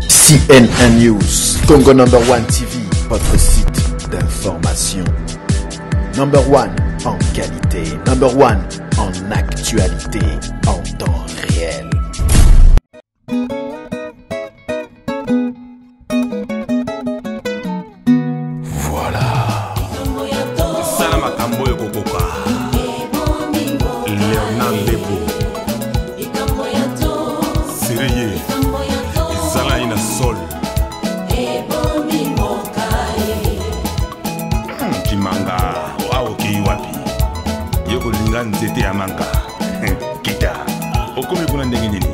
CNN News, Congo #1 TV, votre site d'information. #1 en qualité, #1 en actualité, en temps réel. Voilà. Salamakambo Yokokoka. Léonard Lebo. Siriye. Zala ina sol. Kimanga. Aoki wapi. Yoko linga nzete ya manga. Kita. Okomi kuna ndenge nini.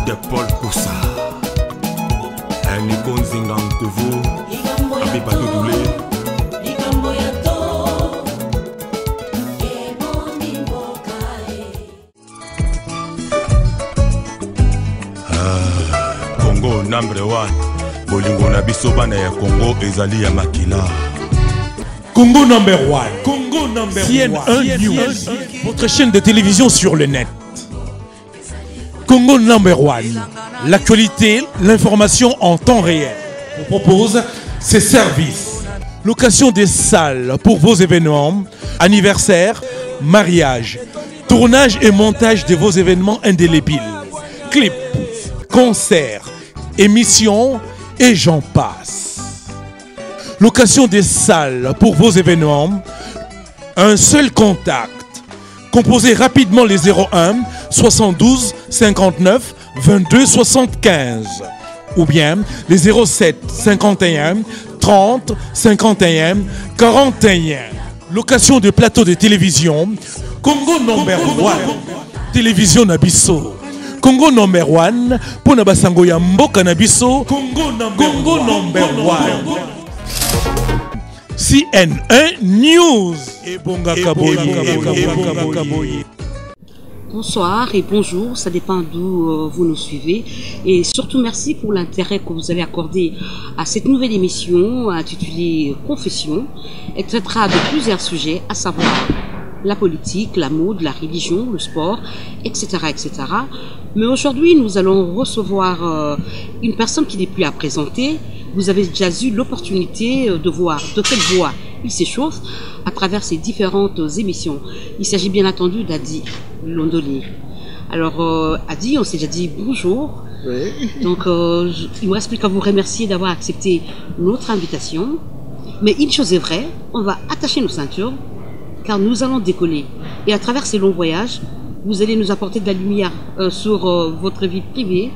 De Paul Koussa. Niko Nzinga Nkuvu. Abiba Doudoulé. Congo #1. Bolingo na biso bana ya Congo ezali ya makila. Congo #1. Congo #1. CNN News. Votre chaîne de télévision sur le net. Congo #1. L'actualité, l'information en temps réel. On propose ces services. Location des salles pour vos événements, anniversaires, mariages, tournage et montage de vos événements indélébiles, clips, concerts, émissions et j'en passe. Location des salles pour vos événements, un seul contact. Composez rapidement les 01 72 59 22 75 ou bien les 07 51 30 51 41. Location de plateaux de télévision. Congo #1. Télévision Nabiso. Congo #1 pour Nabasango ya mboka Nabiso. Congo #1. CNN News. Bonsoir et bonjour, ça dépend d'où vous nous suivez. Et surtout merci pour l'intérêt que vous avez accordé à cette nouvelle émission intitulée Confession. Elle traitera de plusieurs sujets, à savoir la politique, la mode, la religion, le sport, etc. etc. Mais aujourd'hui, nous allons recevoir une personne qui n'est plus à présenter. Vous avez déjà eu l'opportunité de voir de quelle voix il s'échauffe à travers ces différentes émissions. Il s'agit bien entendu d'Adi Londoli. Alors, Adi, on s'est déjà dit bonjour. Oui. Donc, il me reste plus qu'à vous remercier d'avoir accepté notre invitation. Mais une chose est vraie, on va attacher nos ceintures car nous allons décoller. Et à travers ces longs voyages, vous allez nous apporter de la lumière sur votre vie privée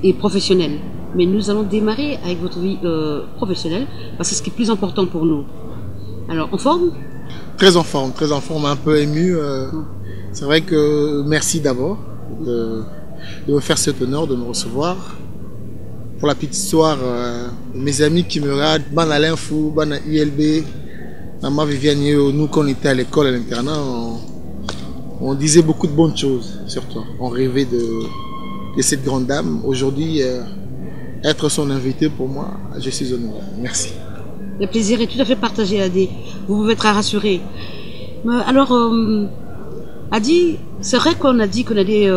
et professionnelle. Mais nous allons démarrer avec votre vie professionnelle parce que c'est ce qui est plus important pour nous. Alors, en forme? Très en forme, un peu ému. C'est vrai que merci d'abord de me faire cet honneur de me recevoir. Pour la petite histoire, mes amis qui me regardent, Ban Alain Fou, Ban ILB, Maman Viviane, nous quand on était à l'école, à l'internat, on disait beaucoup de bonnes choses sur toi. On rêvait de cette grande dame. Aujourd'hui, être son invité pour moi, je suis honoré. Merci. Le plaisir est tout à fait partagé, Adi. Vous pouvez être rassuré. Alors, Adi, c'est vrai qu'on a dit qu'on allait,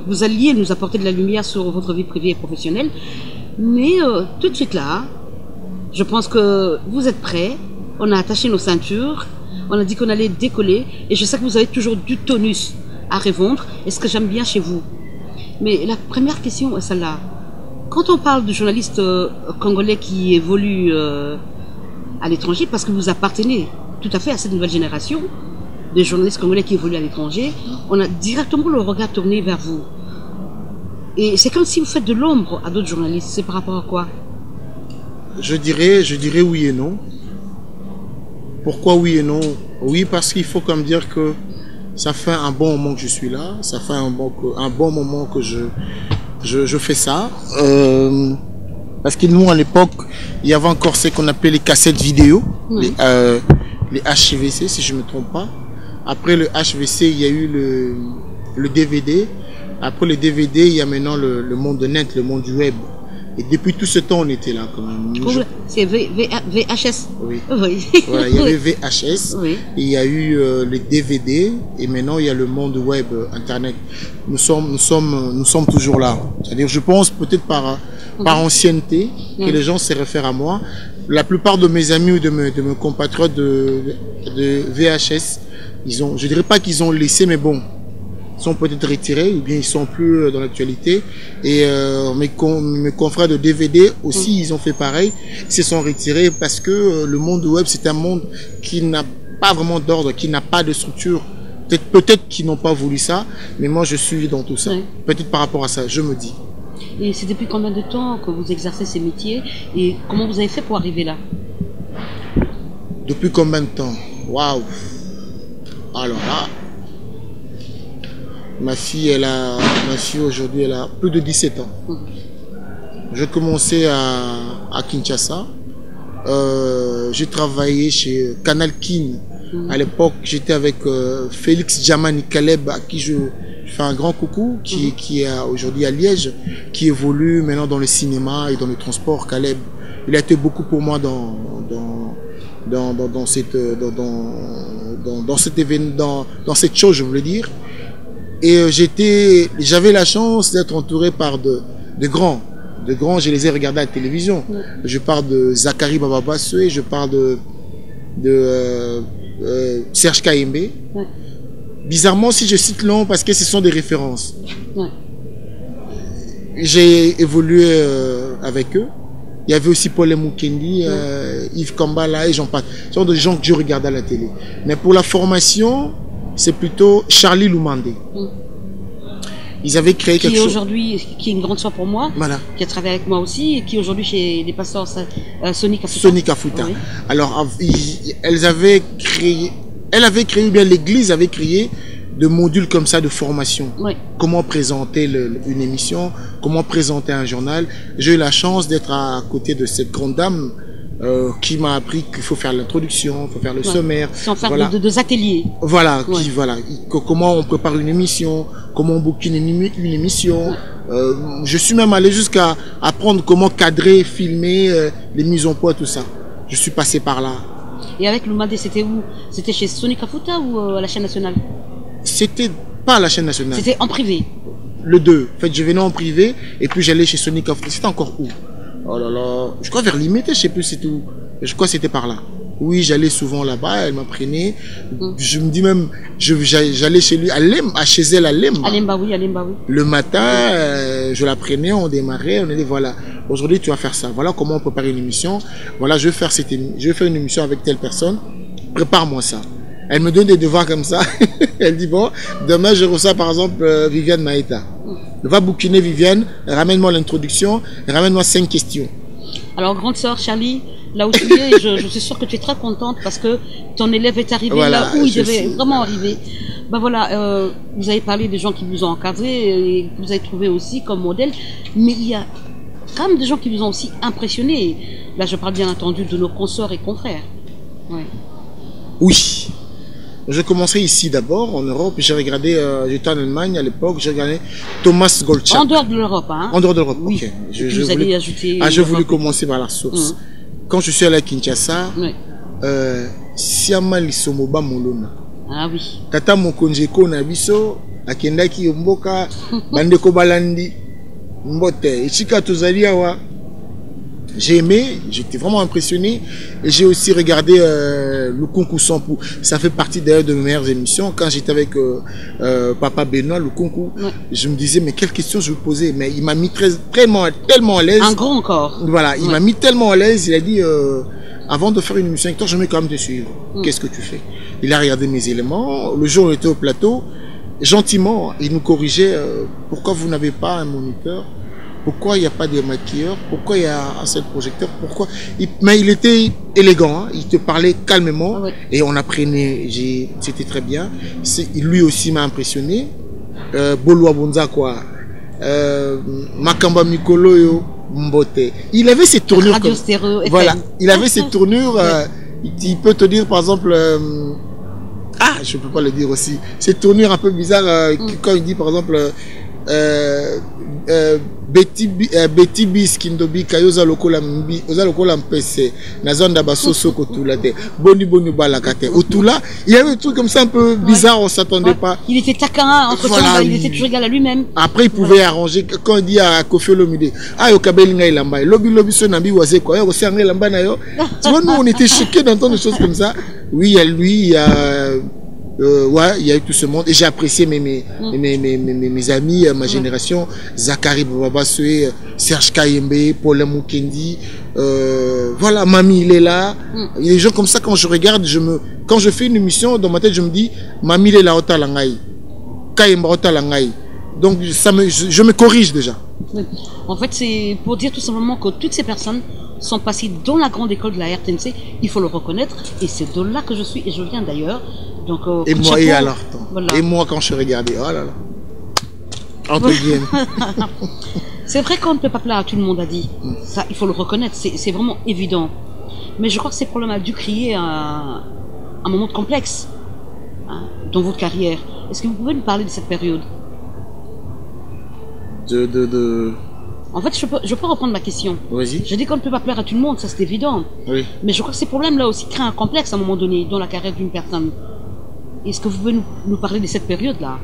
vous alliez nous apporter de la lumière sur votre vie privée et professionnelle, mais tout de suite là, je pense que vous êtes prêts. On a attaché nos ceintures, on a dit qu'on allait décoller, et je sais que vous avez toujours du tonus à revendre, et ce que j'aime bien chez vous. Mais la première question est celle-là. Quand on parle de journalistes congolais qui évoluent à l'étranger, parce que vous appartenez tout à fait à cette nouvelle génération de journalistes congolais qui évoluent à l'étranger, on a directement le regard tourné vers vous. Et c'est comme si vous faites de l'ombre à d'autres journalistes. C'est par rapport à quoi? Je dirais oui et non. Pourquoi oui et non? Oui, parce qu'il faut comme dire que ça fait un bon moment que je suis là. Ça fait un bon moment que je fais ça. Parce que nous, à l'époque, il y avait encore ce qu'on appelait les cassettes vidéo, oui. Les HVC, si je ne me trompe pas. Après le HVC, il y a eu le DVD. Après le DVD, il y a maintenant le monde de net, le monde du web. Et depuis tout ce temps, on était là quand même. C'est VHS. Oui. Oui. Voilà, il y avait VHS, Oui. et il y a eu les DVD, et maintenant il y a le monde web, Internet. Nous sommes toujours là. C'est-à-dire, je pense peut-être par ancienneté que les gens se réfèrent à moi. La plupart de mes amis ou de mes compatriotes de VHS, je dirais pas qu'ils ont laissé, mais bon, sont peut-être retirés ou bien ils sont plus dans l'actualité, et mes confrères de DVD aussi ils ont fait pareil, ils se sont retirés parce que le monde web c'est un monde qui n'a pas vraiment d'ordre, qui n'a pas de structure, peut-être qu'ils n'ont pas voulu ça, mais moi je suis dans tout ça, peut-être par rapport à ça, je me dis. Et c'est depuis combien de temps que vous exercez ces métiers et comment vous avez fait pour arriver là? Depuis combien de temps? Waouh. Alors là, ma fille aujourd'hui, elle a plus de 17 ans. J'ai commencé à Kinshasa. J'ai travaillé chez Canal Kin. À l'époque, j'étais avec Félix Djamani Caleb, à qui je fais un grand coucou, qui est aujourd'hui à Liège, qui évolue maintenant dans le cinéma et dans le transport. Caleb, il a été beaucoup pour moi dans cette chose, je voulais dire. Et j'avais la chance d'être entouré par de grands. De grands, je les ai regardés à la télévision. Je parle de Zachary Bababassoué, je parle de Serge Kaembe. Bizarrement, si je cite long, parce que ce sont des références. J'ai évolué avec eux. Il y avait aussi Paul Moukendi, Yves Kambala et j'en passe. Ce sont des gens que je regardais à la télé. Mais pour la formation, c'est plutôt Charlie Loumandé. Ils avaient créé quelque chose. Qui est une grande sœur pour moi, voilà. Qui a travaillé avec moi aussi, et qui aujourd'hui chez les pasteurs Sonic Afuta. Sonic Afuta. Oui. Alors, elle avait créé, ou bien l'église avait créé de modules comme ça de formation. Oui. Comment présenter une émission, comment présenter un journal. J'ai eu la chance d'être à côté de cette grande dame qui m'a appris qu'il faut faire l'introduction, il faut faire le sommaire. Sans faire deux ateliers. Voilà, comment on prépare une émission, comment on bookine une émission. Je suis même allé jusqu'à apprendre comment cadrer, filmer, les mises en point, tout ça. Je suis passé par là. Et avec Loumandé, c'était où? C'était chez Sonic Afuta ou à la chaîne nationale? C'était pas à la chaîne nationale. C'était en privé? Le deux. En fait, je venais en privé et puis j'allais chez Sonic Afuta. C'était encore où? Oh là là. Je crois vers Limité, je sais plus c'est où. Je crois que c'était par là. Oui, j'allais souvent là-bas, elle m'apprenait. Je me dis même, j'allais chez lui, chez elle à Lemba. À Lemba, oui. Le matin, je la prenais, on démarrait, on dit voilà, aujourd'hui tu vas faire ça. Voilà comment on prépare une émission. Voilà, je vais faire une émission avec telle personne. Prépare-moi ça. Elle me donne des devoirs comme ça. Elle dit bon, demain je reçois par exemple Viviane Maïta. Va bouquiner Viviane, ramène-moi l'introduction, ramène-moi 5 questions. Alors grande sœur Charlie, là où tu es, je suis sûre que tu es très contente parce que ton élève est arrivé là où il devait vraiment arriver. Ben voilà, vous avez parlé des gens qui vous ont encadré et que vous avez trouvé aussi comme modèle, mais il y a quand même des gens qui vous ont aussi impressionné. Là, je parle bien entendu de nos consorts et confrères. Ouais. Oui. Je commençais ici d'abord, en Europe, j'ai regardé, j'étais en Allemagne à l'époque, j'ai regardé Thomas Goldschagg. En dehors de l'Europe, hein? En dehors de l'Europe, oui. Ok. Vous allez ajouter... j'ai voulu commencer par la source. Quand je suis allé à Kinshasa, Siama Lissomoba Molona. Ah oui. Tata Mokonjeko Nabiso, Akendaki Mboka, Bandeko Balandi, Mbote, Ichika Tozaliawa. J'ai aimé, j'étais vraiment impressionné et j'ai aussi regardé le concours Sampou. Ça fait partie d'ailleurs de mes meilleures émissions. Quand j'étais avec Papa Benoît, le concours, je me disais mais quelle question je vais poser. Mais il m'a mis tellement à l'aise. Un grand corps. Voilà, il m'a mis tellement à l'aise. Il a dit avant de faire une émission avec toi, je vais quand même te suivre. Qu'est-ce que tu fais? Il a regardé mes éléments. Le jour où on était au plateau, gentiment, il nous corrigeait. Pourquoi vous n'avez pas un moniteur? Pourquoi il n'y a pas de maquilleur? Pourquoi il y a un seul projecteur? Pourquoi? Mais il était élégant, hein? Il te parlait calmement et on apprenait. C'était très bien. Lui aussi m'a impressionné. Boloa Bonza quoi. Makamba Mikolo Mbote. Il avait ses tournures comme voilà. Il avait ses tournures. Il peut te dire par exemple. Je peux pas le dire aussi. Ces tournures un peu bizarres quand il dit par exemple. Betty Bis Kindobi Kayoza Lokola Mbi Oza Lokola Mpese Nazanda Basoso Kotula te Boni Boni Balakate Otula il y avait des trucs comme ça un peu bizarre on s'attendait pas. Il était taquin entre temps il était toujours égal à lui-même. Après il pouvait arranger quand il dit à Kofi Olomide ah yo kabelinga ilamba lobby so nambi waze quoi yo c'est ngé lamba na yo. Tu vois nous on était choqués d'entendre des choses comme ça. Oui il y a lui il y a ouais, il y a eu tout ce monde et j'ai apprécié mes amis, ma génération, Zachary Babasoué, Serge Kayembe, Paul Mukendi, voilà, Mami il est là. Il y a des gens comme ça quand je regarde, quand je fais une émission dans ma tête, je me dis Mami il est là Ota Langai, Kayembe Ota Langai. Donc je me corrige déjà. En fait, c'est pour dire tout simplement que toutes ces personnes sont passées dans la grande école de la RTNC, il faut le reconnaître, et c'est de là que je suis, et je viens d'ailleurs. Donc, et moi, et alors, voilà. Et moi, quand je regardais, oh là là. Entre guillemets. C'est vrai qu'on ne peut pas plaire à tout le monde, a dit. Ça, il faut le reconnaître, c'est vraiment évident. Mais je crois que ces problèmes ont dû créer un moment complexe dans votre carrière. Est-ce que vous pouvez nous parler de cette période? En fait, je peux reprendre ma question. Vas-y. Je dis qu'on ne peut pas plaire à tout le monde, ça c'est évident. Oui. Mais je crois que ces problèmes-là aussi créent un complexe à un moment donné dans la carrière d'une personne. Est-ce que vous pouvez nous parler de cette période-là?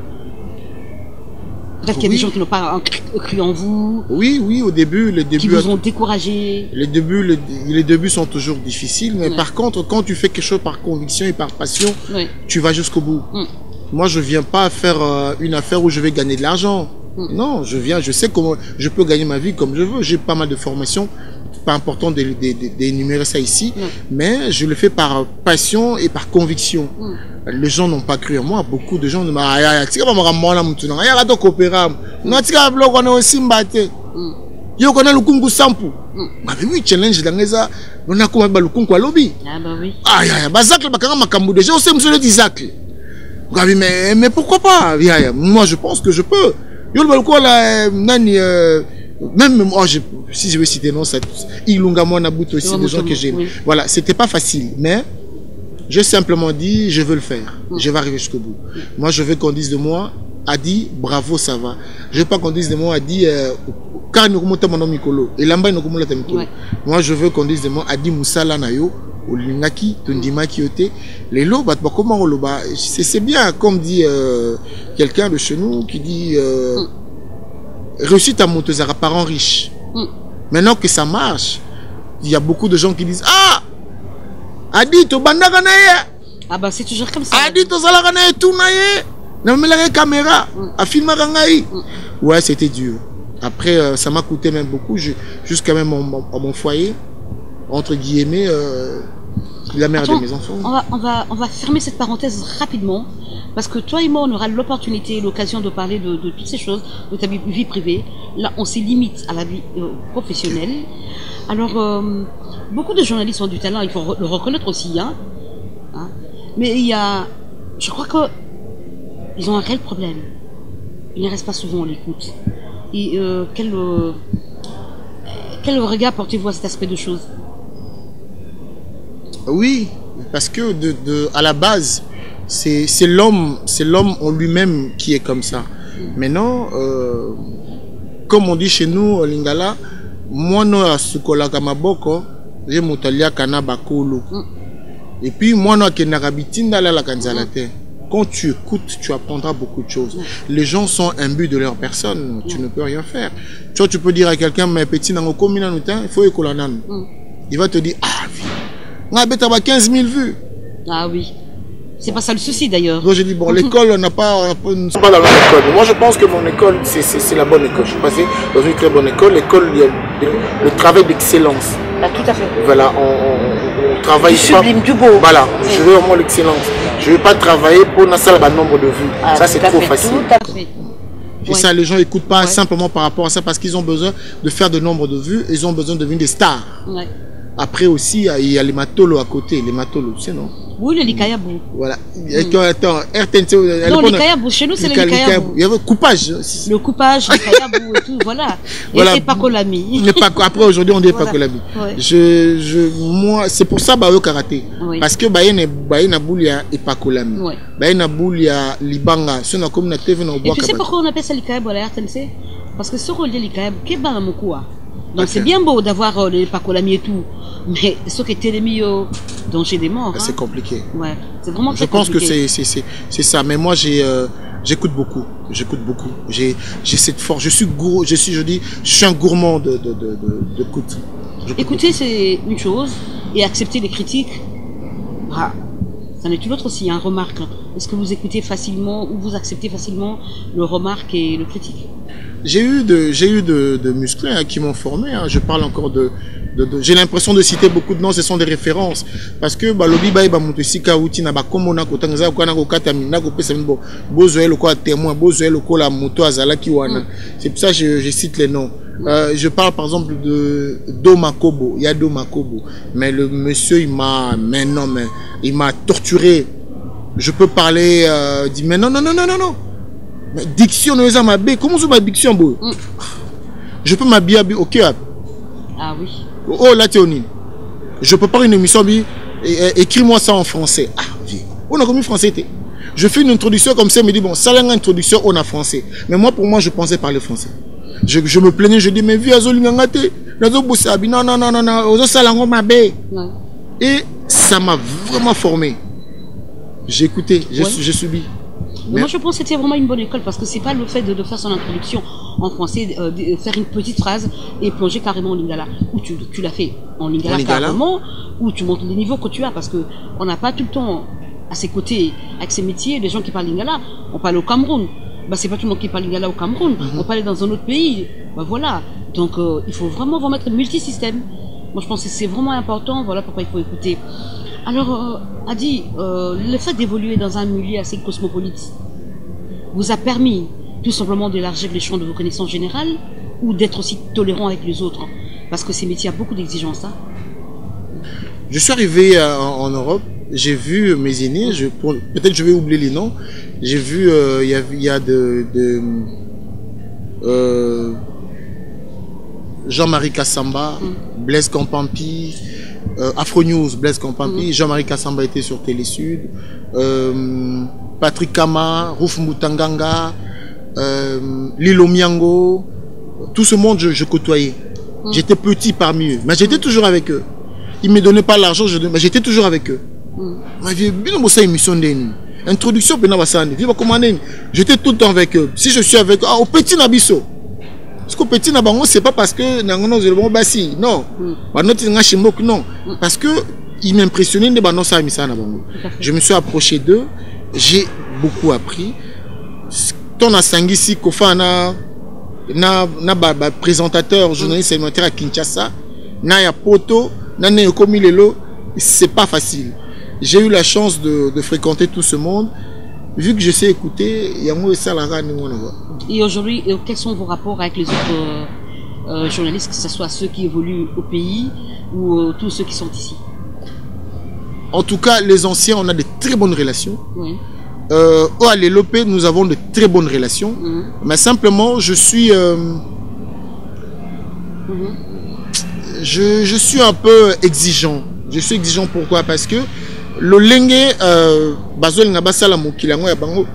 Peut-être qu'il y a des gens qui n'ont pas cru en vous. Oui, oui, au début, les débuts. Qui vous ont découragé. Les débuts sont toujours difficiles, mais par contre, quand tu fais quelque chose par conviction et par passion, tu vas jusqu'au bout. Moi, je viens pas faire une affaire où je vais gagner de l'argent. Non, je sais comment je peux gagner ma vie comme je veux. J'ai pas mal de formations, pas important d'énumérer ça ici, mais je le fais par passion et par conviction. Les gens n'ont pas cru en moi. Beaucoup de gens ne m'ont pas cru. Yo connais le kungu sampu. Ma oui challenge dans les a on a quoi le kungu à lobby. Ah bah oui. Ah ya bazak le bakanga makambu déjà on sait monsieur le Isaac. Mais pourquoi pas? Moi je pense que je peux. Yo le quoi là nani même moi si je veux citer non ça Ilunga moi Nabuto aussi des gens que j'aime. Voilà, c'était pas facile mais j'ai simplement dit je veux le faire. Je vais arriver jusqu'au bout. Moi je veux qu'on dise de moi Adi bravo ça va. Je veux pas qu'on dise de moi Adi car nous remontons mon nom Mikolo et l'amba nous remontons Mikolo. Moi je veux qu'on dise de moi Adi Moussala Nayo ou Lingaki Tundima Kiote les lots bah comment on le bat c'est bien comme dit quelqu'un de chez nous qui dit réussite à Montezara parents riches. Maintenant que ça marche il y a beaucoup de gens qui disent ah Adi to bandaka naye ah bah c'est toujours comme ça Adi to zalaka naye tout naye na la caméra à filmer kangai ouais c'était dur. Après, ça m'a coûté même beaucoup, jusqu'à même à mon foyer, entre guillemets, la mère de mes enfants. On va fermer cette parenthèse rapidement, parce que toi et moi, on aura l'opportunité et l'occasion de parler de toutes ces choses, de ta vie privée. Là, on s'y limite à la vie professionnelle. Alors, beaucoup de journalistes ont du talent, il faut le reconnaître aussi, hein. Mais il y a, je crois que ils ont un réel problème. Ils ne restent pas souvent à l'écoute. Et quel regard portez-vous à cet aspect de choses? Oui, parce que à la base, c'est l'homme en lui-même qui est comme ça. Maintenant, comme on dit chez nous, Lingala, moi non à Sukola Kamaboko, j'ai montalia kana bakolo. Et puis moi non à Kenarabitinda la kanzalate. Quand tu écoutes, tu apprendras beaucoup de choses. Les gens sont imbus de leur personne. Tu ne peux rien faire. Tu vois, tu peux dire à quelqu'un, mais petit, il faut écouler. Il va te dire, ah oui, on a 15 000 vues. Ah oui. C'est pas ça le souci d'ailleurs. Donc je dis, bon, l'école, on n'a pas dans la même école. Moi, je pense que mon école, c'est la bonne école. Je suis passé dans une très bonne école. L'école, il y a le travail d'excellence. Ah, tout à fait. Voilà, on travaille du sublime, du beau. Voilà, je veux vraiment l'excellence. Je ne veux pas travailler pour un seul nombre de vues. Ah, ça, c'est trop facile. Tout à fait. Et ça, les gens n'écoutent pas simplement par rapport à ça parce qu'ils ont besoin de faire de nombre de vues. Ils ont besoin de devenir des stars. Après aussi, il y a les matolos à côté. Les matolos, c'est non. Oui, le Likayabou. Voilà. Attends, RTNC. Non, le Likayabou, chez nous, c'est le Likayabou. Il y avait coupage. Le coupage, le Likayabou et tout, voilà. Voilà. Et Pakolami. Après, aujourd'hui, on dit Voilà. Pakolami. Ouais. Moi, c'est pour ça, bah, au karaté. Oui. Parce que, bah, il y a Boulia et Pakolami. Ouais. Bah, il y a Boulia, Libanga. Si on a comme na TV, on Et tu sais pourquoi on appelle ça Likayabou à la RTNC? Parce que ce rôle de Likayabou, qu'est-ce que donc c'est bien beau d'avoir les Pakolami et tout, mais ce qui était les mieux danger des morts. C'est compliqué. Ouais, c'est vraiment Je très pense compliqué. que c'est ça. Mais moi, j'écoute beaucoup. J'écoute beaucoup. J'ai cette force. Je suis un gourmand d'écoute. Écouter, c'est une chose, et accepter les critiques, ah, ça en est une autre aussi, hein, remarque. Est-ce que vous écoutez facilement ou vous acceptez facilement le remarque et le critique? J'ai eu de musclés hein, qui m'ont formé. Hein. Je parle encore j'ai l'impression de citer beaucoup de noms, ce sont des références. Parce que lobi ba mutosika uti na ba komona kotangaza ko na ko kata mina ko pesa mbo bozo le ko témoin bozo le ko la moto azala ki wana. C'est pour ça que je cite les noms. Je parle par exemple de Domakobo, il y a Domakobo, mais le monsieur il m'a torturé. Je peux parler dit mais non. Mais diction ne est ma bé. Comment ça ma diction beau? Je peux m'habiller au cœur. Ah oui. Oh là Théonine. Je peux pas une émission écris-moi ça en français. Ah vie. On a commis français. Je fais une introduction comme ça, me dit bon, ça là une introduction on a français. Mais moi pour moi je pensais parler français. Je me plaignais, je dis mais vie azolingangate. Non, ozo salango ma bé. Et ça m'a vraiment formé. J'ai écouté, j'ai subi. Moi je pense que c'était vraiment une bonne école parce que c'est pas le fait de faire son introduction en français, de faire une petite phrase et plonger carrément en lingala. Ou tu l'as fait en lingala carrément, ou tu montres les niveaux que tu as parce que on n'a pas tout le temps à ses côtés, avec ses métiers, les gens qui parlent lingala. On parle au Cameroun, bah c'est pas tout le monde qui parle lingala au Cameroun. On parle dans un autre pays, bah voilà. Donc il faut vraiment remettre multisystème. Moi je pense que c'est vraiment important, voilà pourquoi il faut écouter. Alors, Adi, le fait d'évoluer dans un milieu assez cosmopolite vous a permis tout simplement d'élargir les champs de vos connaissances générales ou d'être aussi tolérant avec les autres? Parce que ces métiers ont beaucoup d'exigences. Hein. Je suis arrivé en Europe, j'ai vu mes aînés, peut-être je vais oublier les noms, j'ai vu, il y a Jean-Marie Kassamba, Blaise Campampi, Afro News, Blaise Campampi, Jean-Marie Kassamba était sur Télé Sud, Patrick Kama, Rouf Moutanganga, Lilo Miango, tout ce monde je côtoyais. J'étais petit parmi eux, mais j'étais toujours avec eux. Ils ne me donnaient pas l'argent, mais j'étais toujours avec eux. Introduction, j'étais tout le temps avec eux. Si je suis avec eux, au petit Nabiso. Parce qu'au petit Nabango, c'est pas parce que non. Non. Parce que ils m'impressionnaient de Banon Samisa Nabango. Je me suis approché d'eux, j'ai beaucoup appris. Ton Asangisi Kofana na présentateur journaliste élémentaire à Kinshasa, na ya poto, na ne komi lelo, c'est pas facile. J'ai eu la chance de fréquenter tout ce monde. Vu que je sais écouter, il y a moins de ça là. Et aujourd'hui, quels sont vos rapports avec les autres journalistes, que ce soit ceux qui évoluent au pays ou tous ceux qui sont ici? En tout cas, les anciens, on a de très bonnes relations. Oui. À l'Élopé, nous avons de très bonnes relations. Mais simplement, je suis je suis un peu exigeant. Je suis exigeant pourquoi? Parce que le lengue bazol nga basala mokilango ya bango.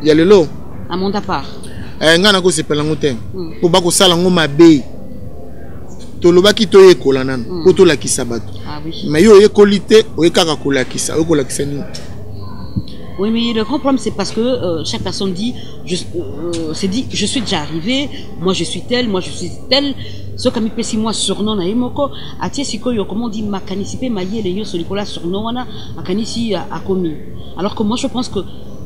Il y a le lot. À mon départ. Ngana ko sepela ngote. Po ba ko sala ngo mabe. To lobaki to yekola nan. Po to la kisabato. Ah oui. Mais yo yekolite o yekaka ko la kisa, o ko la kisa ni. Oui, mais le grand problème, c'est parce que chaque personne dit, je suis déjà arrivé, moi je suis tel, moi je suis tel. Ce qui m'a fait moi surnom na imoko, atie siko yo comment on dit makanisipe maye les yo solikola surnom wana makanisi a commis. Alors que moi je pense que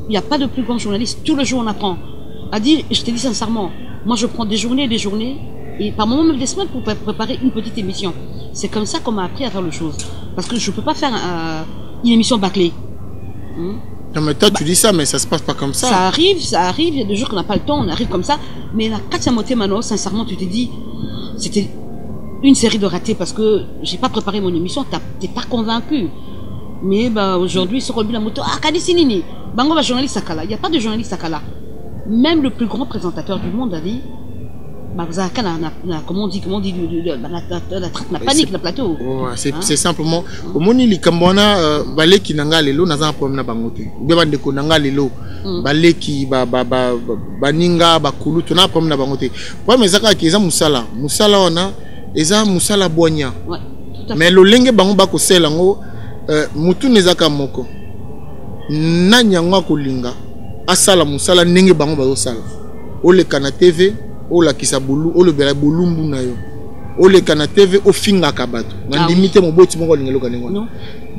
il n'y a pas de plus grand journaliste. Tout le jour on apprend. A dit, je te dis sincèrement, moi je prends des journées et par moment même des semaines pour préparer une petite émission. C'est comme ça qu'on m'a appris à faire les choses. Parce que je peux pas faire une émission bâclée. Non mais toi tu dis ça mais ça se passe pas comme ça. Ça arrive, il y a des jours qu'on n'a pas le temps, on arrive comme ça. Mais la Katsamote Mano, sincèrement tu te dis, c'était une série de ratés parce que j'ai pas préparé mon émission, t'es pas convaincu. Mais bah, aujourd'hui, sur la moto, ah, Kadisi Nini, Bango va journaliste à Kala. Il n'y a pas de journaliste à Kala. Même le plus grand présentateur du monde a dit, bah, comment on dit, la traite, la panique, le plateau. C'est simplement, au moment où il y a balé qui n'a pas les lots, n'a pas problème bangote. Bien bande ko n'a les lots, balé qui baninga bakulu, tu n'as problème bangote. Ouais, mais ça qui est musala on a, eza musala boigna. Mais le lenge bango bako selango. Mutu nezaka moko na nyangwa kolinga asala musala ndenge bango bazosala oleka na TV olakisa bulu olobela bulumbu na yo oleka na TV ofingaka bato na limite moboti moko lingelo kanengwa. Non.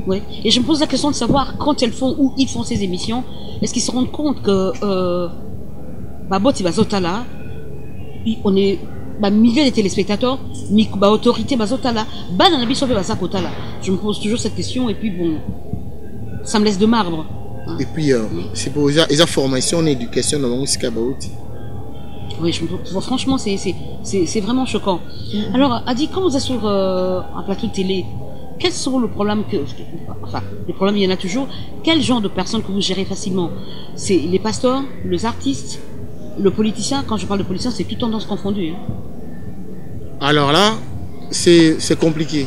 Oui. Et je me pose la question de savoir quand elles font ou ils font ces émissions, est-ce qu'ils se rendent compte que baboti bazotala on est milliers de téléspectateurs, autorité bazotala, je me pose toujours cette question et puis bon, ça me laisse de marbre. Hein. Et puis c'est pour les formations en éducation dans la musique baoti. Oui, franchement c'est vraiment choquant. Alors Adi, quand vous êtes sur un plateau de télé, quels sont le problème enfin les problèmes il y en a toujours. Quel genre de personnes que vous gérez facilement? C'est les pasteurs, les artistes, le politicien. Quand je parle de politicien, c'est toute tendance confondue. Hein. Alors là, c'est compliqué.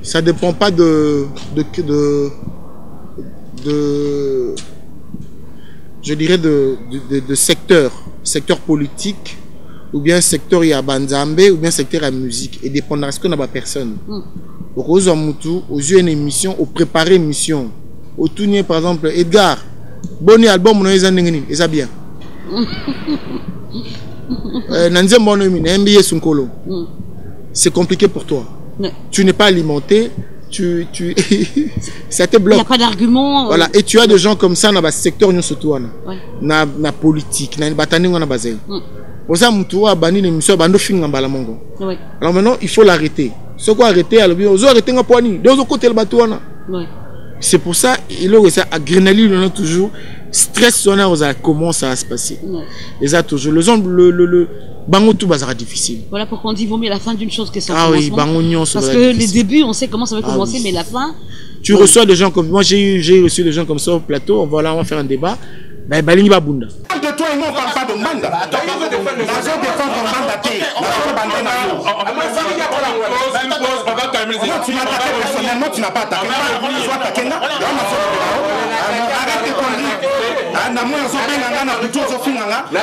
Ça ne dépend pas de je dirais de secteur politique, ou bien secteur ya banzambe, ou bien secteur la musique. Et dépendant de ce qu'on a personne. Donc aux yeux d'une émission, au préparer une émission, au tourner par exemple Edgar, bon album on a et ça bien. C'est compliqué pour toi. Tu n'es pas alimenté, ça te bloque. Il n'y a pas d'argument. Voilà, et tu as des gens comme ça dans le secteur surtout na politique, na batani on a basé. Pour ça mutua bani l'émission bando finga bala mongo. Alors maintenant, il faut l'arrêter. Ce qu'on arrêter alors bien, on arrêter nga poani, deux autres côtés le bateau là. C'est pour ça il y a adrénaline on a toujours stress on a comment ça va se passer. Et ça toujours le bango tout bazar difficile. Voilà pourquoi on dit vaut mieux la fin d'une chose que son commencement. Oui, bango parce que les débuts on sait comment ça va commencer mais la fin tu reçois des gens comme moi j'ai reçu des gens comme ça au plateau, on va faire un débat. Ben balingi babunda. De toi et moi on parle pas de Manda. Personnellement tu n'as pas attaqué.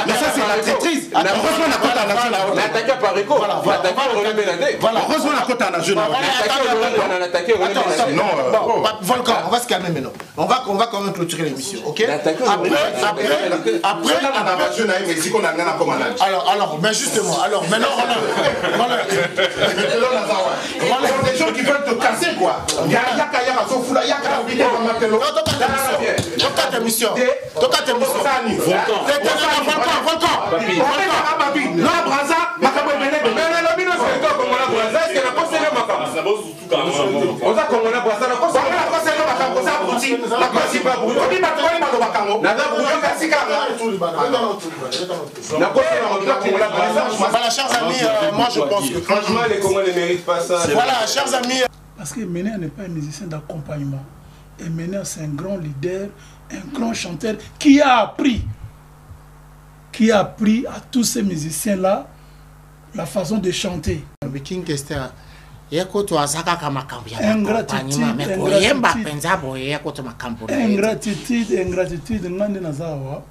Mais ça c'est la traîtrise. Heureusement la côte en agent. L'attaqué par Rico. Heureusement la côte en agent. Non. Volcan, on va se calmer maintenant. On va quand même clôturer l'émission, ok? Après, alors, mais justement, alors maintenant on a des gens qui veulent te casser quoi. Il y a voilà, chers amis, moi je pense que franchement les Congolais ne méritent pas ça. Voilà, chers amis. Parce que Ménère n'est pas un musicien d'accompagnement. Et Ménère, c'est un grand leader, un grand chanteur qui a appris à tous ces musiciens-là la façon de chanter. Ingratitude, Ngande Nazawa.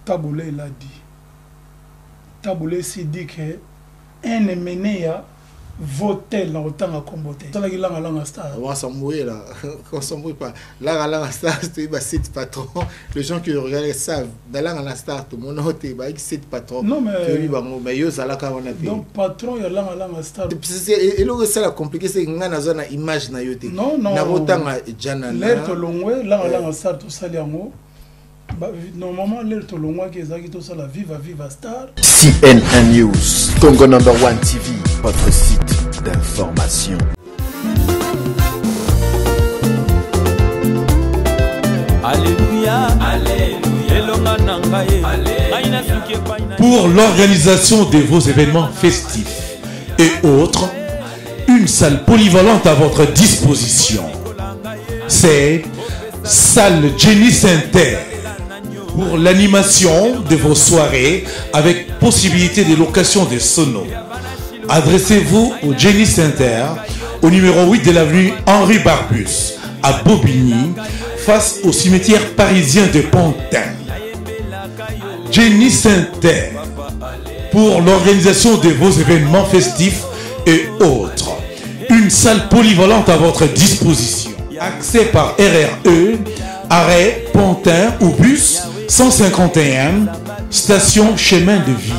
Taboulé l'a dit. Taboulé s'est dit que un Ménéa voter dans autant à comboter. Ça la langue star. On va s'embrouiller là. On s'embrouille pas. La langue star, c'est 7 patrons. Les gens qui regardent savent. Dans la langue star, tout le monde a 7 patrons. Non mais. Donc patron, il y a langue star. Et là c'est la compliqué, c'est que na zone image na yote. Non. Na botanga jana. L'air to longwe, langue star tout ça liango. Normalement, l'air to longwa qui est tout ça la viva star. CNN News, Congo No. 1 TV, votre site d'information. Alléluia, pour l'organisation de vos événements festifs et autres, une salle polyvalente à votre disposition. c'est Salle Jenny Center pour l'animation de vos soirées avec possibilité de location de sonos. Adressez-vous au Jenny Center au numéro 8 de l'avenue Henri Barbus à Bobigny, face au cimetière parisien de Pantin. Jenny Center pour l'organisation de vos événements festifs et autres. Une salle polyvalente à votre disposition. Accès par RRE, arrêt Pantin ou bus 151, station Chemin de Vigne.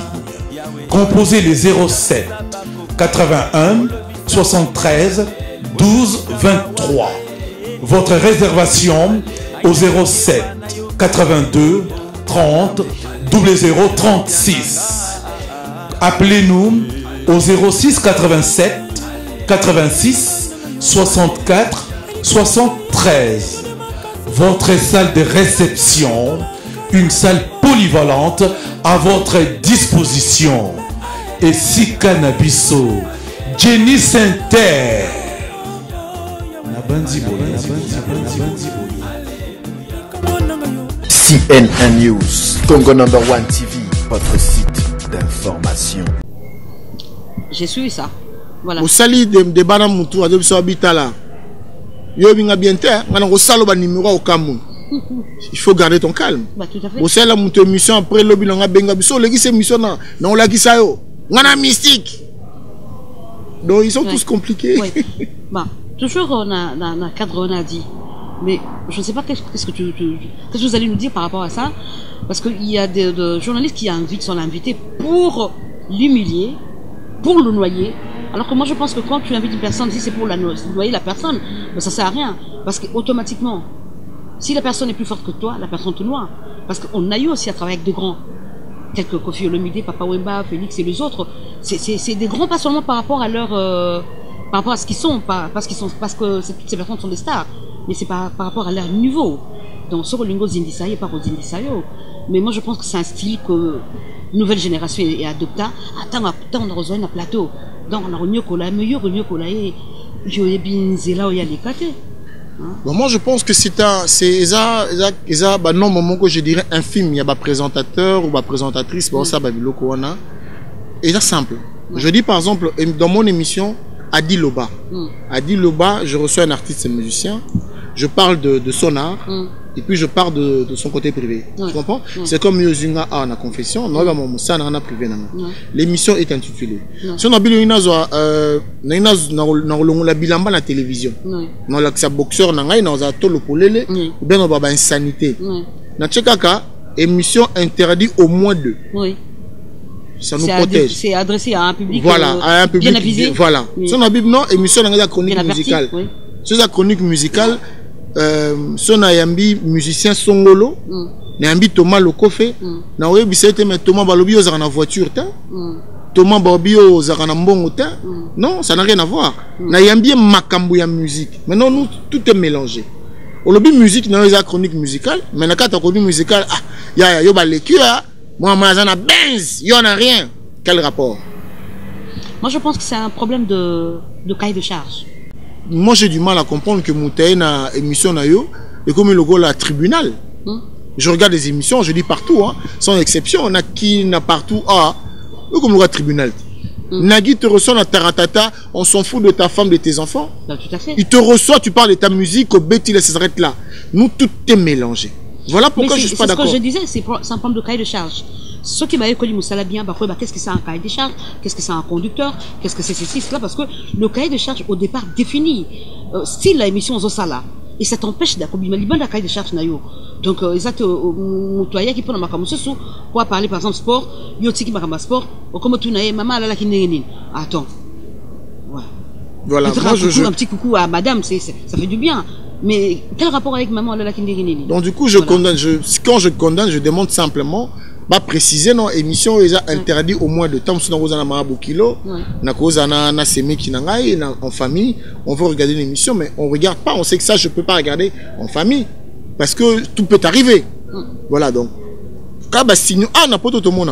Composez les 07 81 73 12 23. Votre réservation au 07 82 30 00 36. Appelez-nous au 06 87 86 64 73. Votre salle de réception, une salle polyvalente à votre disposition. Et si Cannabiso, Jenny Center. CNN News, Congo #1 TV, votre site d'information. J'ai suivi ça. Voilà. Au sali de bana mutu a debiso habitala. Yo binga biente, ngana ko salo ba numéro au Cameroun. Il faut garder ton calme. Bah, tout à fait. Au sala mutu émission après lobby nga benga biso legi cette émission na on la ki sayo. Ngana mystique. Donc ils sont tous compliqués. Ouais. Bah, toujours on a cadre on a dit. Mais je ne sais pas qu'est-ce que vous allez nous dire par rapport à ça, parce qu'il y a des journalistes qui sont invités pour l'humilier, pour le noyer. Alors que moi je pense que quand tu invites une personne, si c'est pour noyer la personne, ben ça sert à rien. Parce qu'automatiquement, si la personne est plus forte que toi, la personne te noie. Parce qu'on a eu aussi à travailler avec de grands, tels que Kofi Olomide, Papa Wemba, Félix et les autres. C'est des grands pas seulement par rapport à leur... par rapport à ce qu'ils sont, parce que toutes ces personnes sont des stars, mais c'est par rapport à leur niveau. Donc, sur le lingo Zindisayo, pas au Zindisayo. Mais moi, je pense que c'est un style que nouvelle génération est adopté. Attends, on a rejoint un plateau. Donc, on a remis au la meilleur, et bon, moi je pense que c'est non moment que je dirais un film, il y a un présentateur ou une présentatrice, bon ça et c'est simple. Je dis par exemple dans mon émission Adi Loba. Adi Loba, je reçois un artiste et musicien, je parle de son art et puis je parle de son côté privé. Tu comprends? C'est comme Yozinga a la confession, nous avons mon ça n'a privé. L'émission est intitulée. Si on a bien la bilamba la télévision. Non la boxeur n'a dans un tolo polele ou bien on va insanité. Na tchekaka émission interdit au moins 2. Oui. Ça nous protège. C'est adressé à un public, voilà, à un public bien avisé. Voilà. Si on a bien non émission dans la chronique musicale. C'est la chronique musicale. Son ayambi musicien songolo ayambi Thomas Lokofe na oyebi sete mais Thomas balobi ozaka na voiture ta Thomas balobi ozaka na mbongo ta non ça n'a rien à voir na yambi makambo ya musique maintenant nous tout est mélangé olobi musique na eza chronique musicale mais na kata chronique musicale ah ya yo ba lecture moi mazana benz yo na rien quel rapport? Moi je pense que c'est un problème de cahier de charge. Moi j'ai du mal à comprendre que Moutaï na émission na yo et comme le go la tribunal. Je regarde les émissions, je dis partout hein, sans exception, on a qui n'a partout ah comme le tribunal. Nagui te reçoit na taratata, on s'en fout de ta femme, de tes enfants. Bah, tout à fait. Il te reçoit, tu parles de ta musique, au bête il s'arrête là. Nous tout est mélangé. Voilà pourquoi je suis pas d'accord. C'est ce que je disais, c'est un problème de cahier de charge. Ceux qui m'avaient connu Moussala bien, qu'est-ce que c'est un cahier de charge? Qu'est-ce que c'est un conducteur? Qu'est-ce que c'est ceci, cela? Parce que le cahier de charge, au départ, définit style la émission Zosala. Et ça t'empêche d'accomplir le cahier de charge. Donc, exact, Moutoya qui prend ma camouflage, pour parler par exemple sport, Yoti qui m'a sport, ou comme tu n'as maman à la qui attends. Voilà. Moi, je un petit coucou à madame, ça fait du bien. Mais quel rapport avec maman à la qui donc, du coup, je condamne, quand je condamne, je demande simplement. Bah préciser non émission ils a interdit au moins de temps si on a marabout kilo na cause na semi qui n'angai en famille on veut regarder l'émission mais on regarde pas on sait que ça je peux pas regarder en famille parce que tout peut arriver voilà donc quand bah signe ah n'a pas tout le monde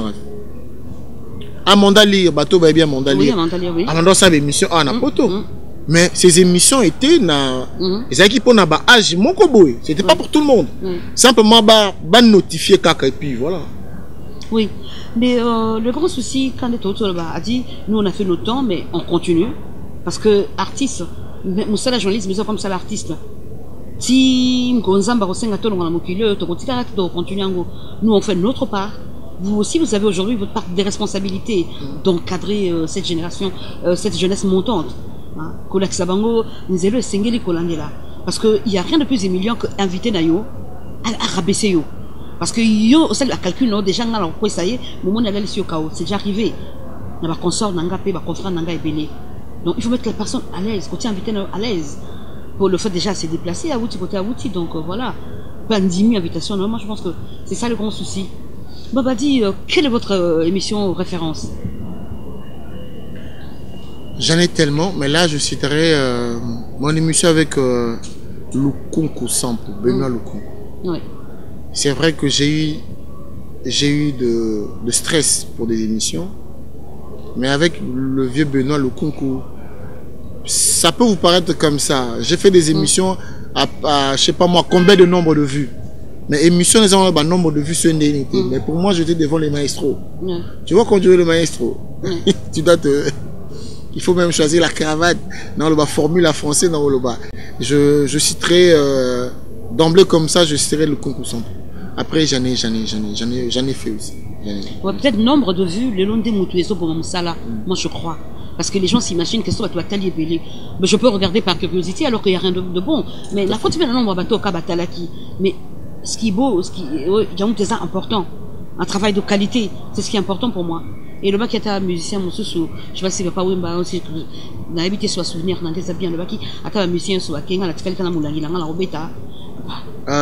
un mandat lire bateau va bien mandat lire oui. Avant ça l'émission ah n'a pas tout Mais ces émissions étaient c'était pas pour tout le monde. Simplement notifier caca et puis voilà. Oui, mais le grand souci quand les autres a dit nous on a fait notre temps mais on continue parce que artiste nous ça la journaliste mais comme ça l'artiste si Ngonzamba Rosenga to ngana mokile to continuer nous on fait notre part. Vous aussi, vous avez aujourd'hui votre part des responsabilités d'encadrer cette génération, cette jeunesse montante. Parce qu'il n'y a rien de plus humiliant qu'inviter Nayo à rabaisser yo. Parce que yo, c'est le calcul, déjà, ça y est, c'est déjà arrivé. On va consort, nanga pe, confrère, nanga et belé. Donc il faut mettre la personne à l'aise, quand tu invites à l'aise. Pour le fait déjà de se déplacer à Outi, côté à Outi. Donc voilà, pas une 10 000 invitations. Moi, je pense que c'est ça le grand souci. Babadi, quelle est votre émission référence? J'en ai tellement, mais là je citerai mon émission avec Lukunku Sample, Benoît Lukunku. Oui. C'est vrai que j'ai eu de stress pour des émissions, mais avec le vieux Benoît Lukunku, ça peut vous paraître comme ça. J'ai fait des émissions à je sais pas moi combien de nombre de vues. Mais émission, ils ont un nombre de vues sur une dénité. Mais pour moi, j'étais devant les maestros. Tu vois, quand tu veux le maestro, tu dois te... Il faut même choisir la cravate. Dans le bas, formule français, dans le bas. Je citerai, d'emblée comme ça, je citerai le concours. Après, j'en ai fait aussi. Ouais, peut-être nombre de vues, le long des moutouesos pour ça là. Moi, je crois. Parce que les gens s'imaginent que ça va être talier belé. Mais je peux regarder par curiosité alors qu'il n'y a rien de bon. Mais la fois, tu fais un nombre de bateaux au Kabatalaki. Mais ce qui est beau, il y a un important, un travail de qualité, c'est ce qui est important pour moi. Et le bac qui est un musicien, mon sous, je sais pas si il va pas aussi, n'a habité sur souvenir, n'a pas bien le bac qui a un musicien sur la Kenga, la Tkalka, la Moulani, la Robeta.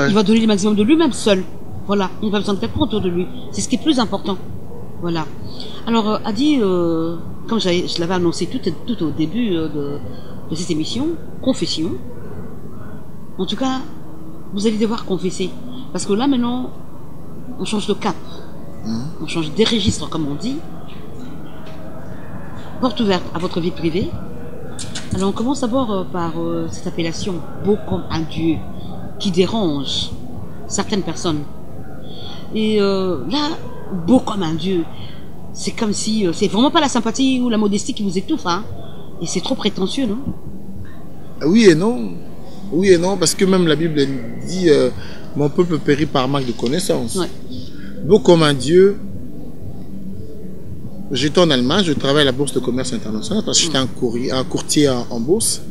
Il va donner le maximum de lui-même seul. Voilà, il va besoin de quelqu'un autour de lui. C'est ce qui est plus important. Voilà. Alors, Adi, comme je l'avais annoncé tout au début de cette émission, confession. En tout cas, vous allez devoir confesser. Parce que là, maintenant, on change de cap. On change des registres, comme on dit. Porte ouverte à votre vie privée. Alors, on commence d'abord par cette appellation « beau comme un dieu » qui dérange certaines personnes. Et là, « beau comme un dieu », c'est comme si... c'est vraiment pas la sympathie ou la modestie qui vous étouffe, hein. Et c'est trop prétentieux, non? Oui et non. Oui et non, parce que même la Bible dit mon peuple périt par manque de connaissance. Ouais. Beau comme un dieu. J'étais en Allemagne, je travaille à la Bourse de commerce internationale parce que j'étais un courtier en bourse.